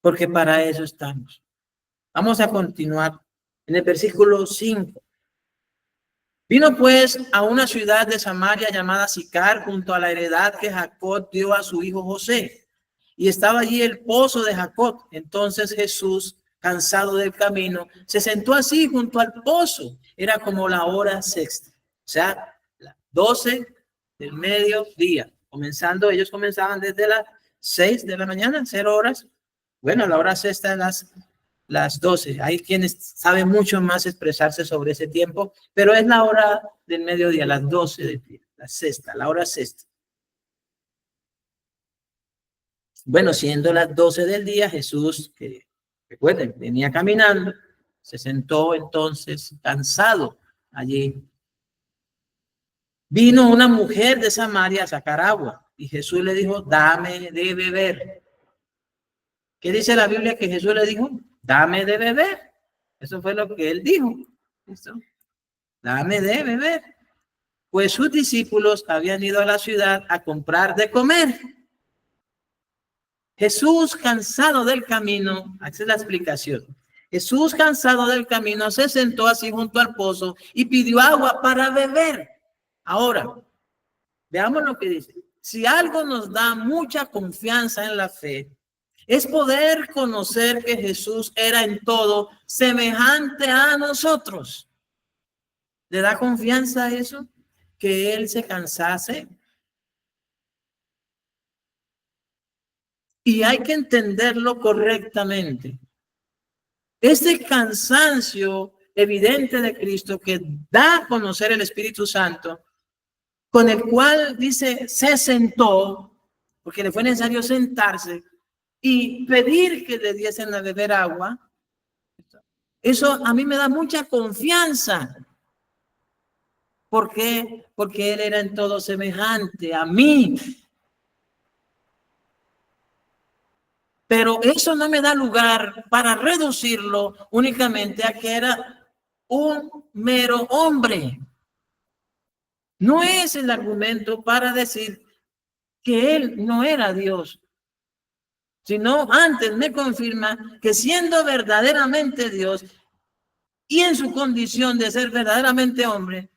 Porque para eso estamos. Vamos a continuar en el versículo 5. Vino pues a una ciudad de Samaria llamada Sicar, junto a la heredad que Jacob dio a su hijo José. Y estaba allí el pozo de Jacob. Entonces Jesús, cansado del camino, se sentó así junto al pozo. Era como la hora sexta, o sea, las 12 del mediodía. Ellos comenzaban desde las 6 de la mañana, 0 horas. Bueno, la hora sexta las 12. Hay quienes saben mucho más expresarse sobre ese tiempo, pero es la hora del mediodía, las 12 del día, la sexta, la hora sexta. Bueno, siendo las 12 del día, Jesús, que recuerden, venía caminando, se sentó entonces cansado allí. Vino una mujer de Samaria a sacar agua y Jesús le dijo, dame de beber. ¿Qué dice la Biblia que Jesús le dijo? Dame de beber. Eso fue lo que él dijo. ¿Listo? Dame de beber. pues sus discípulos habían ido a la ciudad a comprar de comer. Jesús, cansado del camino, esa es la explicación. Jesús, cansado del camino, se sentó así junto al pozo y pidió agua para beber. Ahora, veamos lo que dice. Si algo nos da mucha confianza en la fe, es poder conocer que Jesús era en todo semejante a nosotros. ¿Le da confianza a eso? Que Él se cansase. Y hay que entenderlo correctamente. Este cansancio evidente de Cristo que da a conocer el Espíritu Santo, con el cual dice, se sentó, porque le fue necesario sentarse y pedir que le diesen a beber agua. Eso a mí me da mucha confianza. ¿Por qué? Porque Él era en todo semejante a mí. Pero eso no me da lugar para reducirlo únicamente a que era un mero hombre. No es el argumento para decir que Él no era Dios, sino antes me confirma que siendo verdaderamente Dios y en su condición de ser verdaderamente hombre,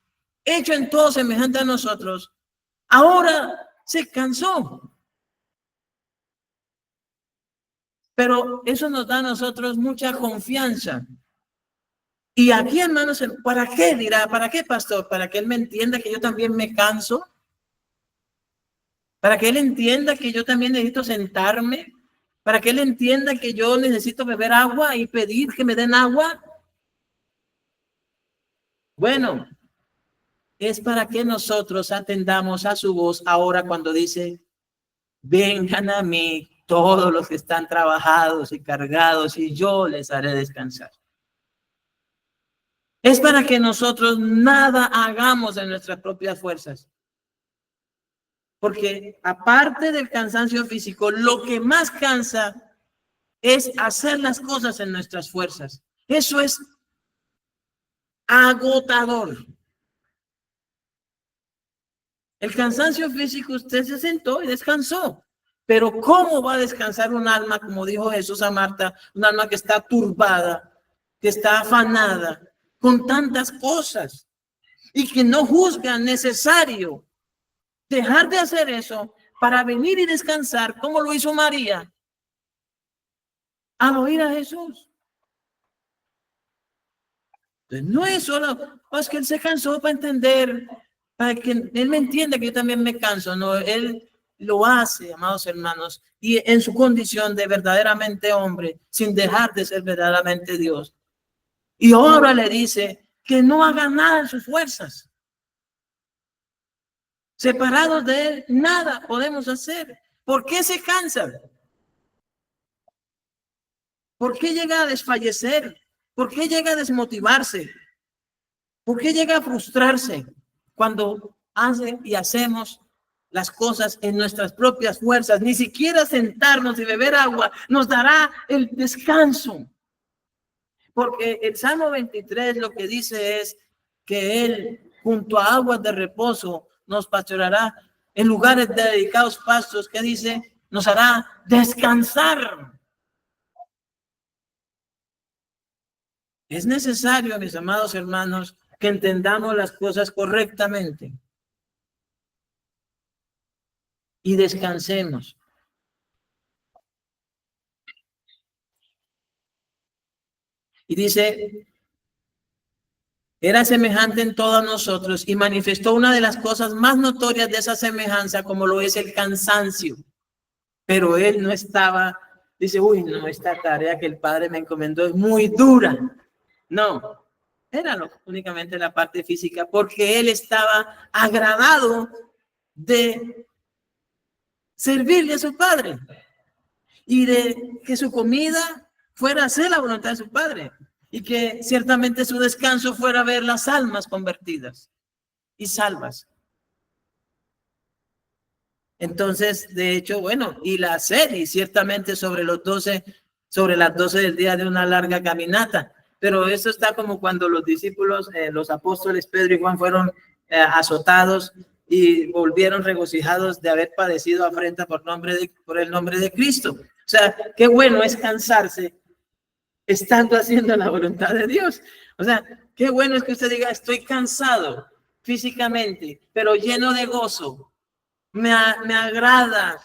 hecho en todo semejante a nosotros, ahora se cansó. Pero eso nos da a nosotros mucha confianza. Y aquí, hermanos, ¿para qué dirá? ¿Para qué, pastor? ¿Para que Él me entienda que yo también me canso? ¿Para que Él entienda que yo también necesito sentarme? ¿Para que Él entienda que yo necesito beber agua y pedir que me den agua? Bueno, es para que nosotros atendamos a su voz ahora cuando dice, vengan a mí todos los que están trabajados y cargados y yo les haré descansar. Es para que nosotros nada hagamos de nuestras propias fuerzas. Porque aparte del cansancio físico, lo que más cansa es hacer las cosas en nuestras fuerzas. Eso es agotador. El cansancio físico, usted se sentó y descansó. Pero ¿cómo va a descansar un alma, como dijo Jesús a Marta, un alma que está turbada, que está afanada con tantas cosas y que no juzga necesario dejar de hacer eso para venir y descansar como lo hizo María al oír a Jesús? Entonces, no es solo, es que Él se cansó para entender, para que Él me entienda que yo también me canso. No, Él lo hace, amados hermanos, y en su condición de verdaderamente hombre, sin dejar de ser verdaderamente Dios. Y ahora le dice que no haga nada en sus fuerzas. Separados de Él, nada podemos hacer. ¿Por qué se cansa? ¿Por qué llega a desfallecer? ¿Por qué llega a desmotivarse? ¿Por qué llega a frustrarse cuando hace y hacemos las cosas en nuestras propias fuerzas? Ni siquiera sentarnos y beber agua nos dará el descanso. Porque el Salmo 23 lo que dice es que Él, junto a aguas de reposo, nos pastoreará en lugares de dedicados pastos, que dice, nos hará descansar. Es necesario, mis amados hermanos, que entendamos las cosas correctamente y descansemos. Y dice, era semejante en todos nosotros y manifestó una de las cosas más notorias de esa semejanza, como lo es el cansancio. Pero Él no estaba, dice, uy, no, esta tarea que el Padre me encomendó es muy dura. No, era únicamente la parte física, porque Él estaba agradado de servirle a su Padre y de que su comida fuera hacer la voluntad de su Padre y que ciertamente su descanso fuera ver las almas convertidas y salvas. Entonces, de hecho, bueno, y la serie ciertamente sobre las 12 del día de una larga caminata. Pero eso está como cuando los discípulos, los apóstoles Pedro y Juan fueron azotados y volvieron regocijados de haber padecido afrenta por el nombre de Cristo. O sea, qué bueno es cansarse estando haciendo la voluntad de Dios. O sea, qué bueno es que usted diga, estoy cansado físicamente, pero lleno de gozo. Me agrada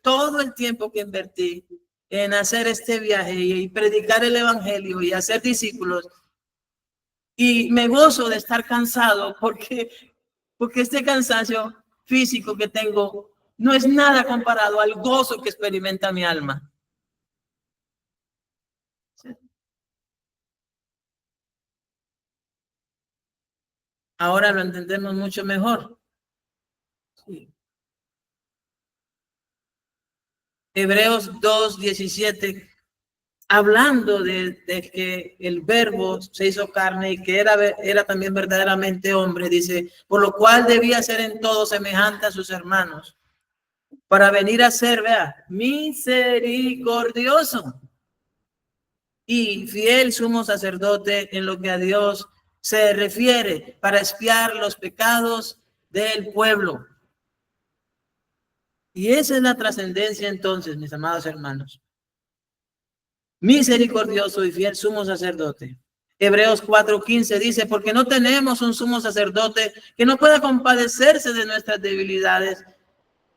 todo el tiempo que invertí en hacer este viaje y predicar el evangelio y hacer discípulos. Y me gozo de estar cansado porque este cansancio físico que tengo no es nada comparado al gozo que experimenta mi alma. Ahora lo entendemos mucho mejor. Sí. Hebreos 2:17, hablando de que el verbo se hizo carne y que era también verdaderamente hombre, dice, por lo cual debía ser en todo semejante a sus hermanos, para venir a ser, vea, misericordioso y fiel sumo sacerdote en lo que a Dios se refiere, para expiar los pecados del pueblo. Y esa es la trascendencia entonces, mis amados hermanos. Misericordioso y fiel sumo sacerdote. Hebreos 4:15 dice, porque no tenemos un sumo sacerdote que no pueda compadecerse de nuestras debilidades,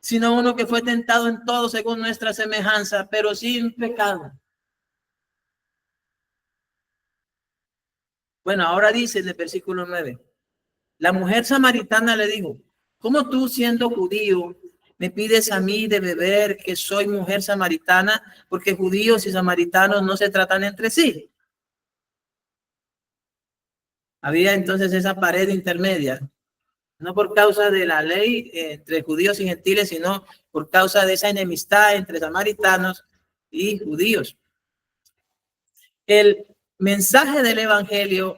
sino uno que fue tentado en todo según nuestra semejanza, pero sin pecado. Bueno, ahora dice en el versículo 9, la mujer samaritana le dijo, ¿cómo tú siendo judío me pides a mí de beber que soy mujer samaritana? Porque judíos y samaritanos no se tratan entre sí. Había entonces esa pared intermedia, no por causa de la ley entre judíos y gentiles, sino por causa de esa enemistad entre samaritanos y judíos. El mensaje del evangelio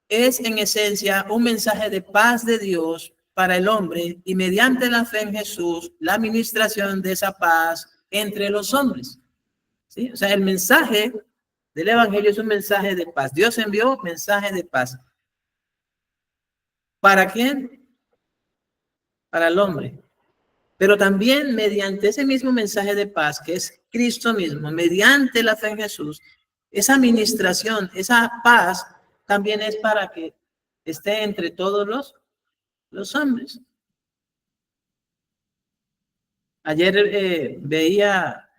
es en esencia un mensaje de paz de Dios para el hombre y mediante la fe en Jesús, la administración de esa paz entre los hombres. ¿Sí? O sea, el mensaje del evangelio es un mensaje de paz. Dios envió mensaje de paz. ¿Para quién? Para el hombre. Pero también mediante ese mismo mensaje de paz, que es Cristo mismo, mediante la fe en Jesús, esa administración, esa paz, también es para que esté entre todos los hombres. Ayer veía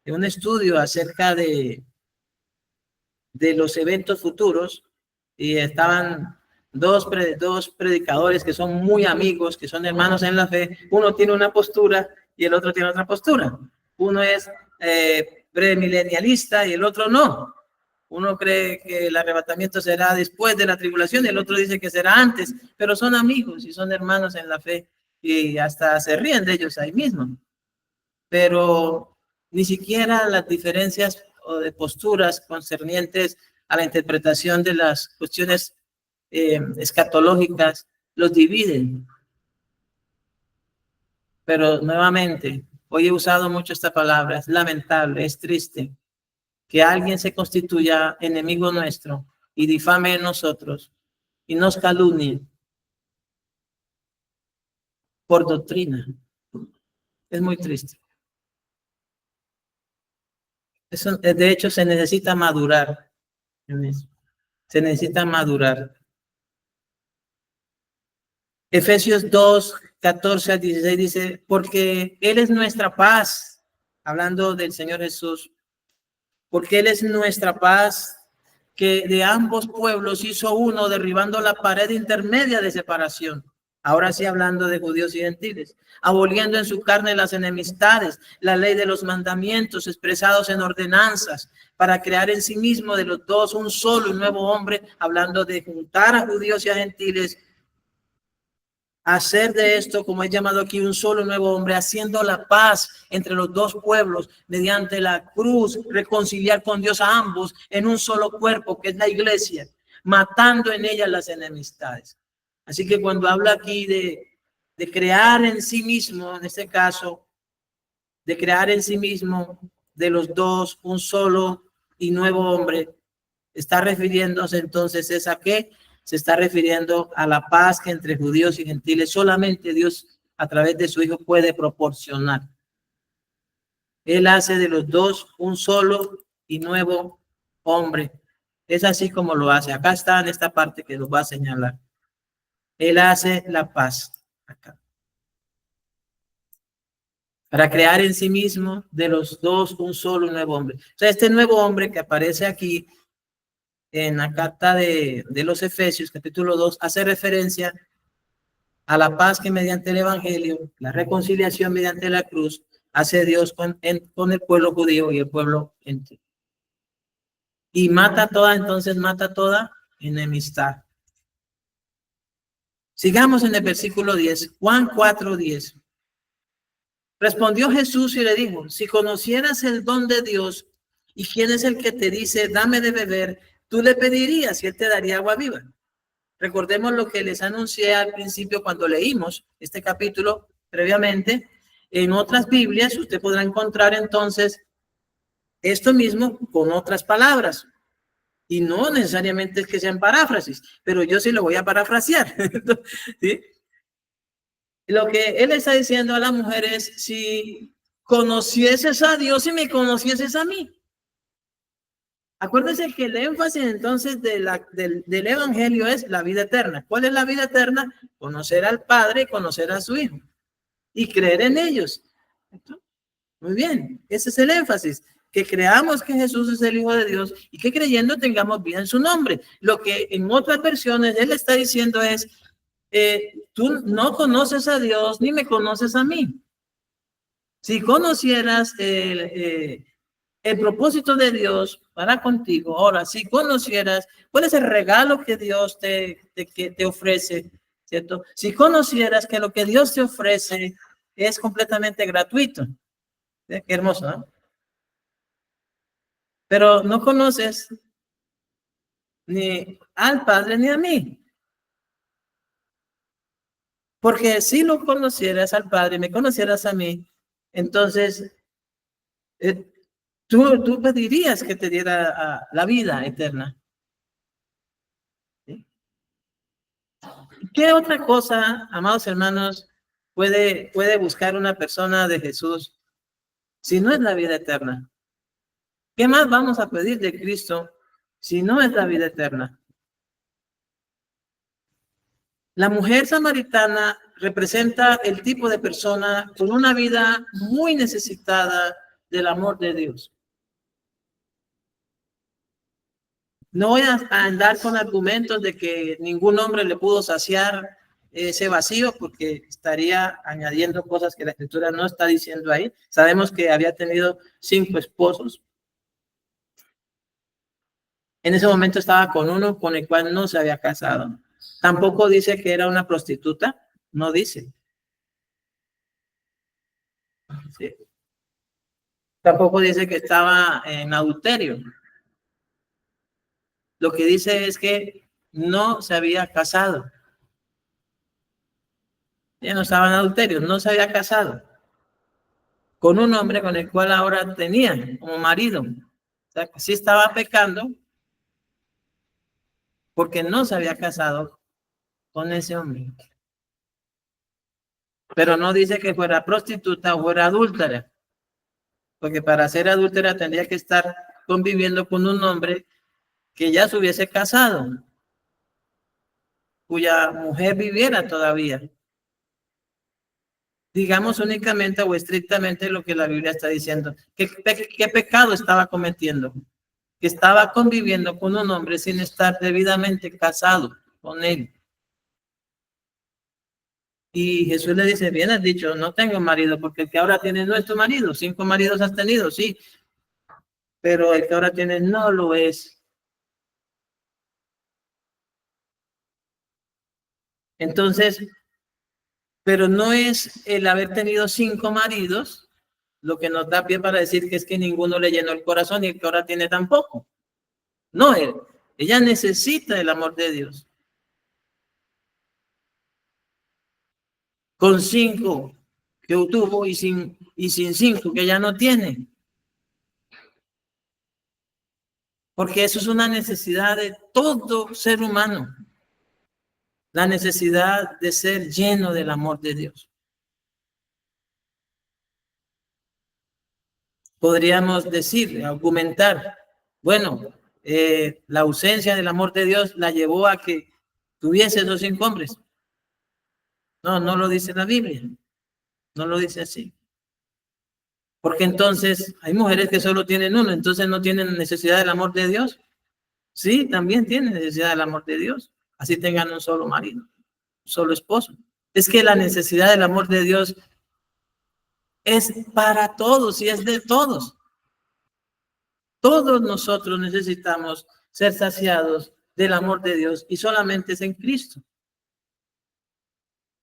un estudio acerca de los eventos futuros y estaban dos predicadores que son muy amigos, que son hermanos en la fe. Uno tiene una postura y el otro tiene otra postura. Uno es premilenialista y el otro no. Uno cree que el arrebatamiento será después de la tribulación y el otro dice que será antes, pero son amigos y son hermanos en la fe y hasta se ríen de ellos ahí mismo. Pero ni siquiera las diferencias o de posturas concernientes a la interpretación de las cuestiones escatológicas los dividen. Pero nuevamente, hoy he usado mucho esta palabra, es lamentable, es triste que alguien se constituya enemigo nuestro y difame en nosotros y nos calumnie por doctrina. Es muy triste. Eso, de hecho, se necesita madurar en eso. Se necesita madurar. Efesios 2:14-16 dice, porque Él es nuestra paz, hablando del Señor Jesús, porque Él es nuestra paz, que de ambos pueblos hizo uno, derribando la pared intermedia de separación. Ahora sí hablando de judíos y gentiles, aboliendo en su carne las enemistades, la ley de los mandamientos expresados en ordenanzas, para crear en sí mismo de los dos un solo y nuevo hombre, hablando de juntar a judíos y a gentiles, hacer de esto, como he llamado aquí, un solo nuevo hombre, haciendo la paz entre los dos pueblos mediante la cruz, reconciliar con Dios a ambos en un solo cuerpo, que es la iglesia, matando en ella las enemistades. Así que cuando habla aquí de crear en sí mismo, en este caso, de crear en sí mismo de los dos un solo y nuevo hombre, está refiriéndose entonces a qué? se está refiriendo a la paz que entre judíos y gentiles solamente Dios a través de su Hijo puede proporcionar. Él hace de los dos un solo y nuevo hombre. Es así como lo hace. Acá está en esta parte que nos va a señalar. Él hace la paz acá, para crear en sí mismo de los dos un solo y nuevo hombre. O sea, este nuevo hombre que aparece aquí en la carta de los Efesios, capítulo 2, hace referencia a la paz que mediante el evangelio, la reconciliación mediante la cruz, hace Dios con el pueblo judío y el pueblo entero. Y mata toda enemistad. Sigamos en el versículo 10, Juan 4:10. Respondió Jesús y le dijo, si conocieras el don de Dios y quién es el que te dice, dame de beber, tú le pedirías y él te daría agua viva. Recordemos lo que les anuncié al principio cuando leímos este capítulo previamente. En otras Biblias usted podrá encontrar entonces esto mismo con otras palabras. Y no necesariamente es que sean paráfrasis, pero yo sí lo voy a parafrasear. ¿Sí? Lo que él está diciendo a la mujer es, si conocieses a Dios y me conocieses a mí. Acuérdense que el énfasis entonces del evangelio es la vida eterna. ¿Cuál es la vida eterna? Conocer al Padre y conocer a su Hijo y creer en ellos. Muy bien, ese es el énfasis, que creamos que Jesús es el Hijo de Dios y que creyendo tengamos vida en su nombre. Lo que en otras versiones él está diciendo es, tú no conoces a Dios ni me conoces a mí. Si conocieras el propósito de Dios para contigo, ahora, si conocieras cuál es el regalo que Dios te ofrece, ¿cierto? Si conocieras que lo que Dios te ofrece es completamente gratuito. Qué hermoso, ¿no? Pero no conoces ni al Padre ni a mí. Porque si lo conocieras al Padre, me conocieras a mí, entonces tú pedirías que te diera la vida eterna. ¿Sí? ¿Qué otra cosa, amados hermanos, puede buscar una persona de Jesús si no es la vida eterna? ¿Qué más vamos a pedir de Cristo si no es la vida eterna? La mujer samaritana representa el tipo de persona con una vida muy necesitada del amor de Dios. No voy a andar con argumentos de que ningún hombre le pudo saciar ese vacío, porque estaría añadiendo cosas que la Escritura no está diciendo ahí. Sabemos que había tenido 5 esposos. En ese momento estaba con uno con el cual no se había casado. Tampoco dice que era una prostituta, no dice. Sí. Tampoco dice que estaba en adulterio. Lo que dice es que no se había casado. Ella no estaba en adulterio, no se había casado con un hombre con el cual ahora tenía como marido. O sea, que sí estaba pecando porque no se había casado con ese hombre. Pero no dice que fuera prostituta o fuera adúltera, porque para ser adúltera tendría que estar conviviendo con un hombre que ya se hubiese casado, cuya mujer viviera todavía. Digamos únicamente o estrictamente lo que la Biblia está diciendo. ¿Qué pecado estaba cometiendo? Que estaba conviviendo con un hombre sin estar debidamente casado con él. Y Jesús le dice, bien has dicho, no tengo marido, porque el que ahora tiene no es tu marido. 5 maridos has tenido, sí, pero el que ahora tiene no lo es. Entonces, pero no es el haber tenido 5 maridos lo que nos da pie para decir que es que ninguno le llenó el corazón y el que ahora tiene tampoco. No, ella necesita el amor de Dios. Con 5 que tuvo y sin 5 que ya no tiene. Porque eso es una necesidad de todo ser humano. la necesidad de ser lleno del amor de Dios. Podríamos decir, argumentar, bueno, la ausencia del amor de Dios la llevó a que tuviese 2 hombres. No, no lo dice la Biblia. No lo dice así. Porque entonces hay mujeres que solo tienen uno, entonces no tienen necesidad del amor de Dios. Sí, también tienen necesidad del amor de Dios. Así tengan un solo marido, un solo esposo. Es que la necesidad del amor de Dios es para todos y es de todos. Todos nosotros necesitamos ser saciados del amor de Dios y solamente es en Cristo.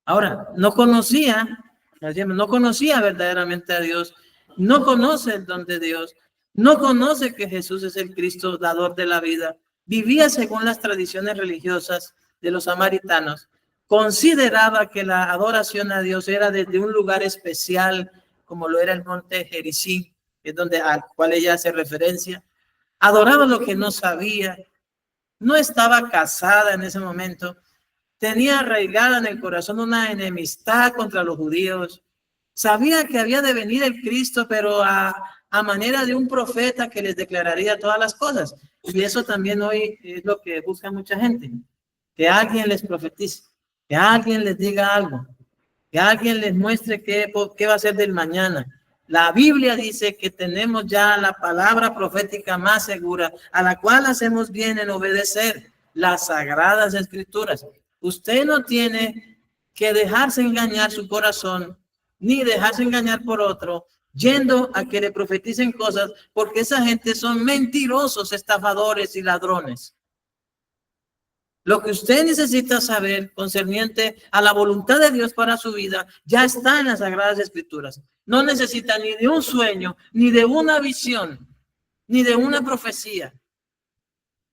Ahora, no conocía verdaderamente a Dios, no conoce el don de Dios, no conoce que Jesús es el Cristo, dador de la vida, vivía según las tradiciones religiosas de los samaritanos, consideraba que la adoración a Dios era desde un lugar especial, como lo era el monte Gerizim, que es al cual ella hace referencia, adoraba lo que no sabía, no estaba casada en ese momento, tenía arraigada en el corazón una enemistad contra los judíos. Sabía que había de venir el Cristo, pero a manera de un profeta que les declararía todas las cosas. Y eso también hoy es lo que busca mucha gente. Que alguien les profetice, que alguien les diga algo, que alguien les muestre qué va a ser del mañana. La Biblia dice que tenemos ya la palabra profética más segura, a la cual hacemos bien en obedecer las sagradas escrituras. Usted no tiene que dejarse engañar su corazón, ni dejarse engañar por otro, yendo a que le profeticen cosas, porque esa gente son mentirosos, estafadores y ladrones. Lo que usted necesita saber concerniente a la voluntad de Dios para su vida ya está en las Sagradas Escrituras. No necesita ni de un sueño, ni de una visión, ni de una profecía.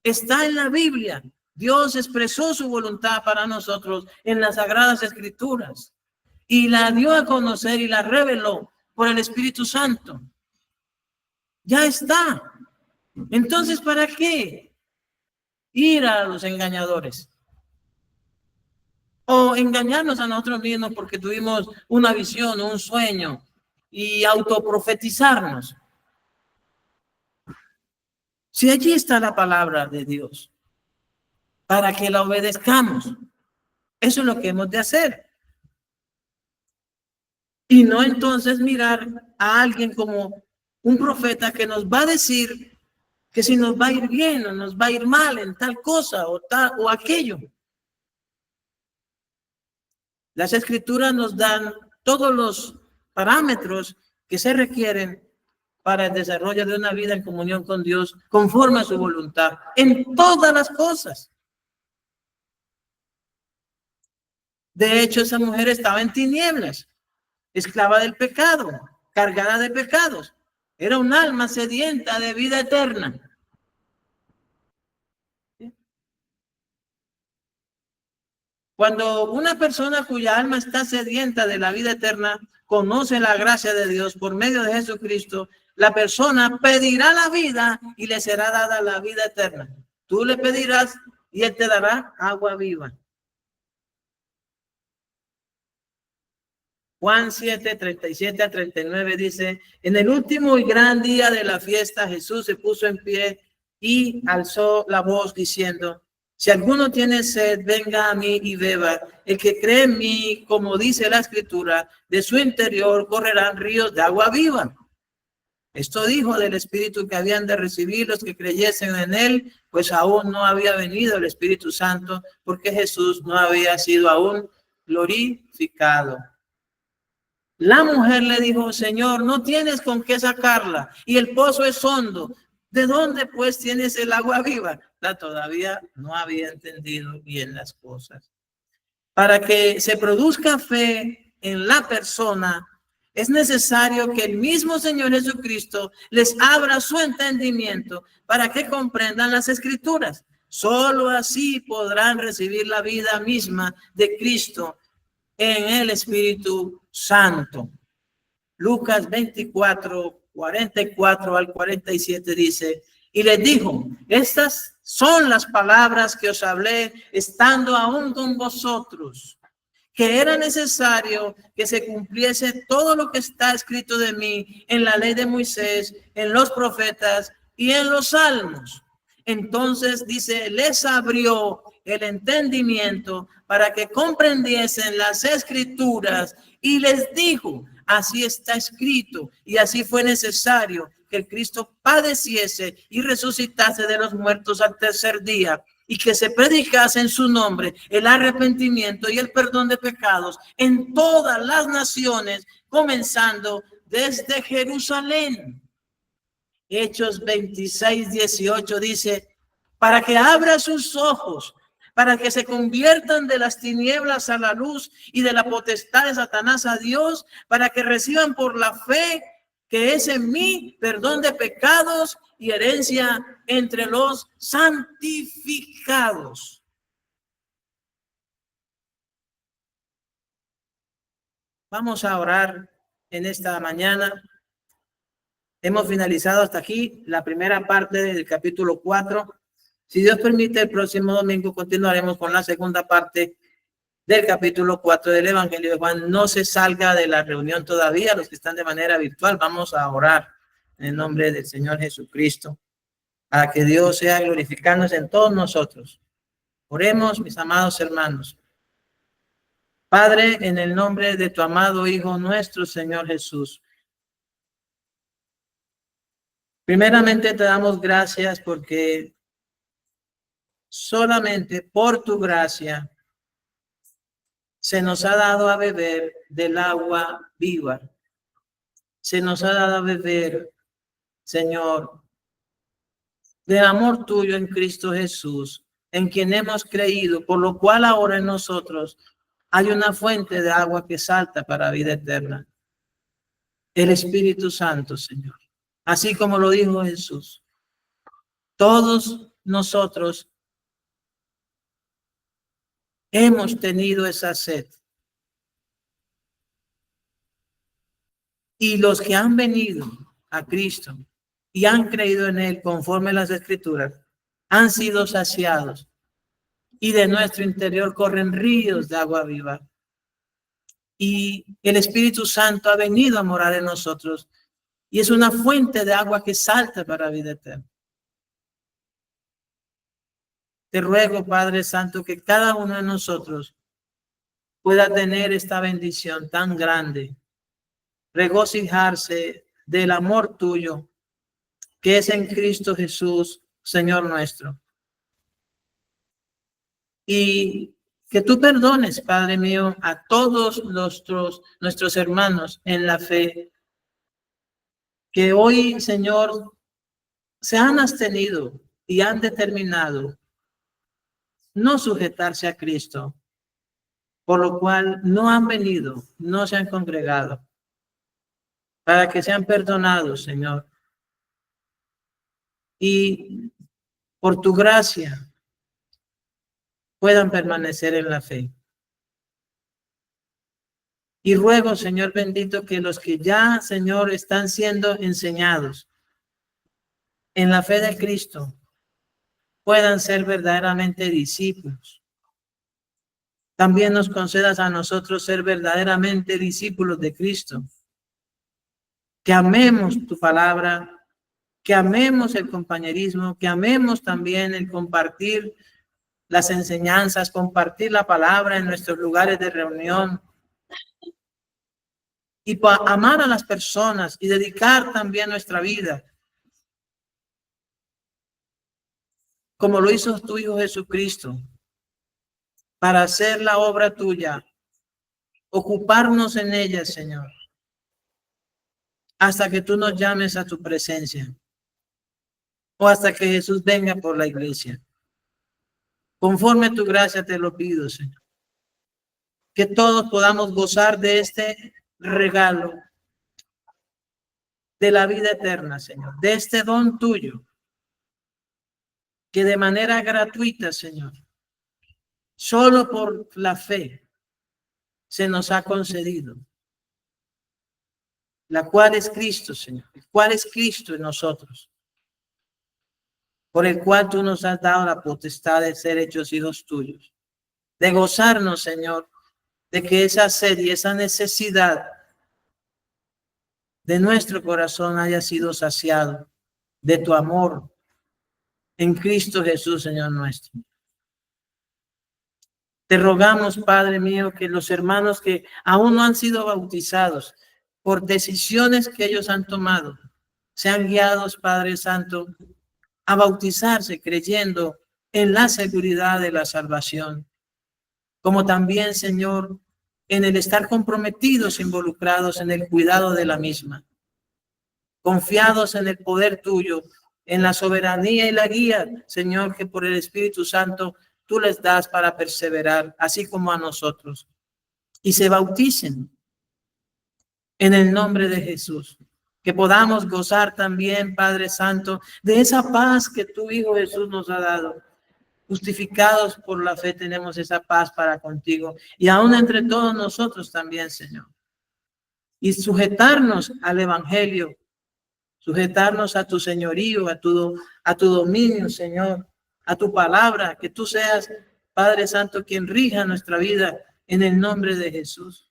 Está en la Biblia. Dios expresó su voluntad para nosotros en las Sagradas Escrituras y la dio a conocer y la reveló por el Espíritu Santo. Ya está. Entonces, ¿para qué ir a los engañadores? O engañarnos a nosotros mismos porque tuvimos una visión o un sueño y autoprofetizarnos. Si allí está la palabra de Dios, para que la obedezcamos. Eso es lo que hemos de hacer. Y no entonces mirar a alguien como un profeta que nos va a decir que si nos va a ir bien o nos va a ir mal en tal cosa o tal o aquello. Las escrituras nos dan todos los parámetros que se requieren para el desarrollo de una vida en comunión con Dios conforme a su voluntad en todas las cosas. De hecho, esa mujer estaba en tinieblas, esclava del pecado, cargada de pecados. Era un alma sedienta de vida eterna. Cuando una persona cuya alma está sedienta de la vida eterna conoce la gracia de Dios por medio de Jesucristo, la persona pedirá la vida y le será dada la vida eterna. Tú le pedirás y él te dará agua viva. Juan 7, 37 a 39 dice, en el último y gran día de la fiesta, Jesús se puso en pie y alzó la voz diciendo, si alguno tiene sed, venga a mí y beba. El que cree en mí, como dice la Escritura, de su interior correrán ríos de agua viva. Esto dijo del Espíritu que habían de recibir los que creyesen en él, pues aún no había venido el Espíritu Santo, porque Jesús no había sido aún glorificado. La mujer le dijo, Señor, no tienes con qué sacarla y el pozo es hondo. ¿De dónde pues tienes el agua viva? Todavía no había entendido bien las cosas. Para que se produzca fe en la persona, es necesario que el mismo Señor Jesucristo les abra su entendimiento para que comprendan las Escrituras. Solo así podrán recibir la vida misma de Cristo en el Espíritu Santo. Lucas 24, 44 al 47 dice, y les dijo, estas son las palabras que os hablé estando aún con vosotros, que era necesario que se cumpliese todo lo que está escrito de mí en la ley de Moisés, en los profetas y en los salmos. Entonces dice, les abrió el entendimiento para que comprendiesen las escrituras y les dijo, así está escrito y así fue necesario que el Cristo padeciese y resucitase de los muertos al tercer día y que se predicase en su nombre el arrepentimiento y el perdón de pecados en todas las naciones, comenzando desde Jerusalén. Hechos 26:18 dice, para que abra sus ojos, para que se conviertan de las tinieblas a la luz y de la potestad de Satanás a Dios, para que reciban por la fe que es en mí perdón de pecados y herencia entre los santificados. Vamos a orar en esta mañana. Hemos finalizado hasta aquí la primera parte del capítulo 4. Si Dios permite, el próximo domingo continuaremos con la segunda parte del capítulo 4 del Evangelio de Juan. No se salga de la reunión todavía, los que están de manera virtual. Vamos a orar en el nombre del Señor Jesucristo, para que Dios sea glorificándose en todos nosotros. Oremos, mis amados hermanos. Padre, en el nombre de tu amado Hijo, nuestro Señor Jesús. Primeramente te damos gracias porque solamente por tu gracia se nos ha dado a beber del agua viva. Se nos ha dado a beber, Señor, del amor tuyo en Cristo Jesús, en quien hemos creído, por lo cual ahora en nosotros hay una fuente de agua que salta para vida eterna. El Espíritu Santo, Señor. Así como lo dijo Jesús. Todos nosotros hemos tenido esa sed. Y los que han venido a Cristo y han creído en Él conforme a las Escrituras, han sido saciados. Y de nuestro interior corren ríos de agua viva. Y el Espíritu Santo ha venido a morar en nosotros. Y es una fuente de agua que salta para vida eterna. Te ruego, Padre Santo, que cada uno de nosotros pueda tener esta bendición tan grande, regocijarse del amor tuyo, que es en Cristo Jesús, Señor nuestro. Y que tú perdones, Padre mío, a todos nuestros hermanos en la fe, que hoy, Señor, se han abstenido y han determinado no sujetarse a Cristo, por lo cual no han venido, no se han congregado, para que sean perdonados, Señor. Y por tu gracia puedan permanecer en la fe. Y ruego, Señor bendito, que los que ya, Señor, están siendo enseñados en la fe de Cristo puedan ser verdaderamente discípulos. También nos concedas a nosotros ser verdaderamente discípulos de Cristo. Que amemos tu palabra, que amemos el compañerismo, que amemos también el compartir las enseñanzas, compartir la palabra en nuestros lugares de reunión. Y para amar a las personas y dedicar también nuestra vida, como lo hizo tu Hijo Jesucristo, para hacer la obra tuya, ocuparnos en ella, Señor, hasta que tú nos llames a tu presencia o hasta que Jesús venga por la iglesia. Conforme a tu gracia te lo pido, Señor, que todos podamos gozar de este regalo de la vida eterna, Señor, de este don tuyo, que de manera gratuita, Señor, solo por la fe se nos ha concedido, la cual es Cristo, Señor, el cual es Cristo en nosotros. por el cual tú nos has dado la potestad de ser hechos hijos tuyos, de gozarnos, Señor, de que esa sed y esa necesidad de nuestro corazón haya sido saciado de tu amor en Cristo Jesús, Señor nuestro. Te rogamos, Padre mío, que los hermanos que aún no han sido bautizados por decisiones que ellos han tomado, sean guiados, Padre Santo, a bautizarse creyendo en la seguridad de la salvación, como también, Señor, en el estar comprometidos, involucrados en el cuidado de la misma, confiados en el poder tuyo, en la soberanía y la guía, Señor, que por el Espíritu Santo tú les das para perseverar, así como a nosotros, y se bauticen en el nombre de Jesús. Que podamos gozar también, Padre Santo, de esa paz que tu Hijo Jesús nos ha dado. Justificados por la fe tenemos esa paz para contigo y aún entre todos nosotros también, Señor. Y sujetarnos al Evangelio, sujetarnos a tu señorío, a tu dominio, Señor, a tu palabra, que tú seas, Padre Santo, quien rija nuestra vida en el nombre de Jesús.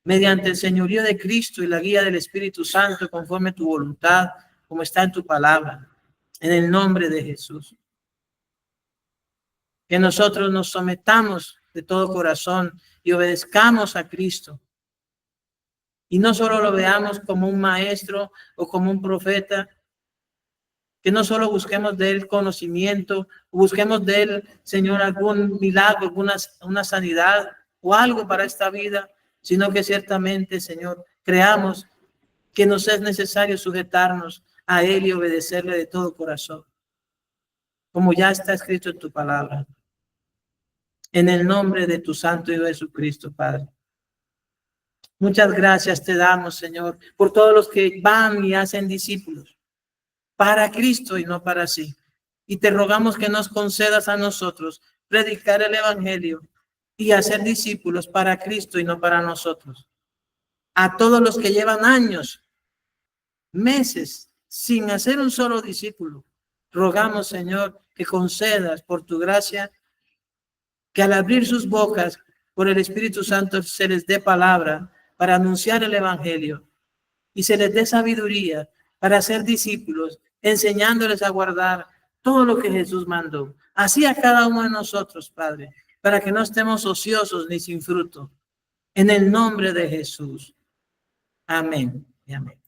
Mediante el señorío de Cristo y la guía del Espíritu Santo, conforme tu voluntad, como está en tu palabra, en el nombre de Jesús. Que nosotros nos sometamos de todo corazón y obedezcamos a Cristo. Y no solo lo veamos como un maestro o como un profeta, que no solo busquemos de él conocimiento, busquemos de él, Señor, algún milagro, una sanidad o algo para esta vida, sino que ciertamente, Señor, creamos que nos es necesario sujetarnos a él y obedecerle de todo corazón, como ya está escrito en tu palabra. En el nombre de tu Santo Hijo Jesucristo, Padre. Muchas gracias te damos, Señor, por todos los que van y hacen discípulos para Cristo y no para sí. Y te rogamos que nos concedas a nosotros predicar el Evangelio y hacer discípulos para Cristo y no para nosotros. A todos los que llevan años, meses, sin hacer un solo discípulo, rogamos, Señor, que concedas por tu gracia que al abrir sus bocas por el Espíritu Santo se les dé palabra para anunciar el Evangelio y se les dé sabiduría para ser discípulos, enseñándoles a guardar todo lo que Jesús mandó. Así a cada uno de nosotros, Padre, para que no estemos ociosos ni sin fruto. En el nombre de Jesús. Amén y amén.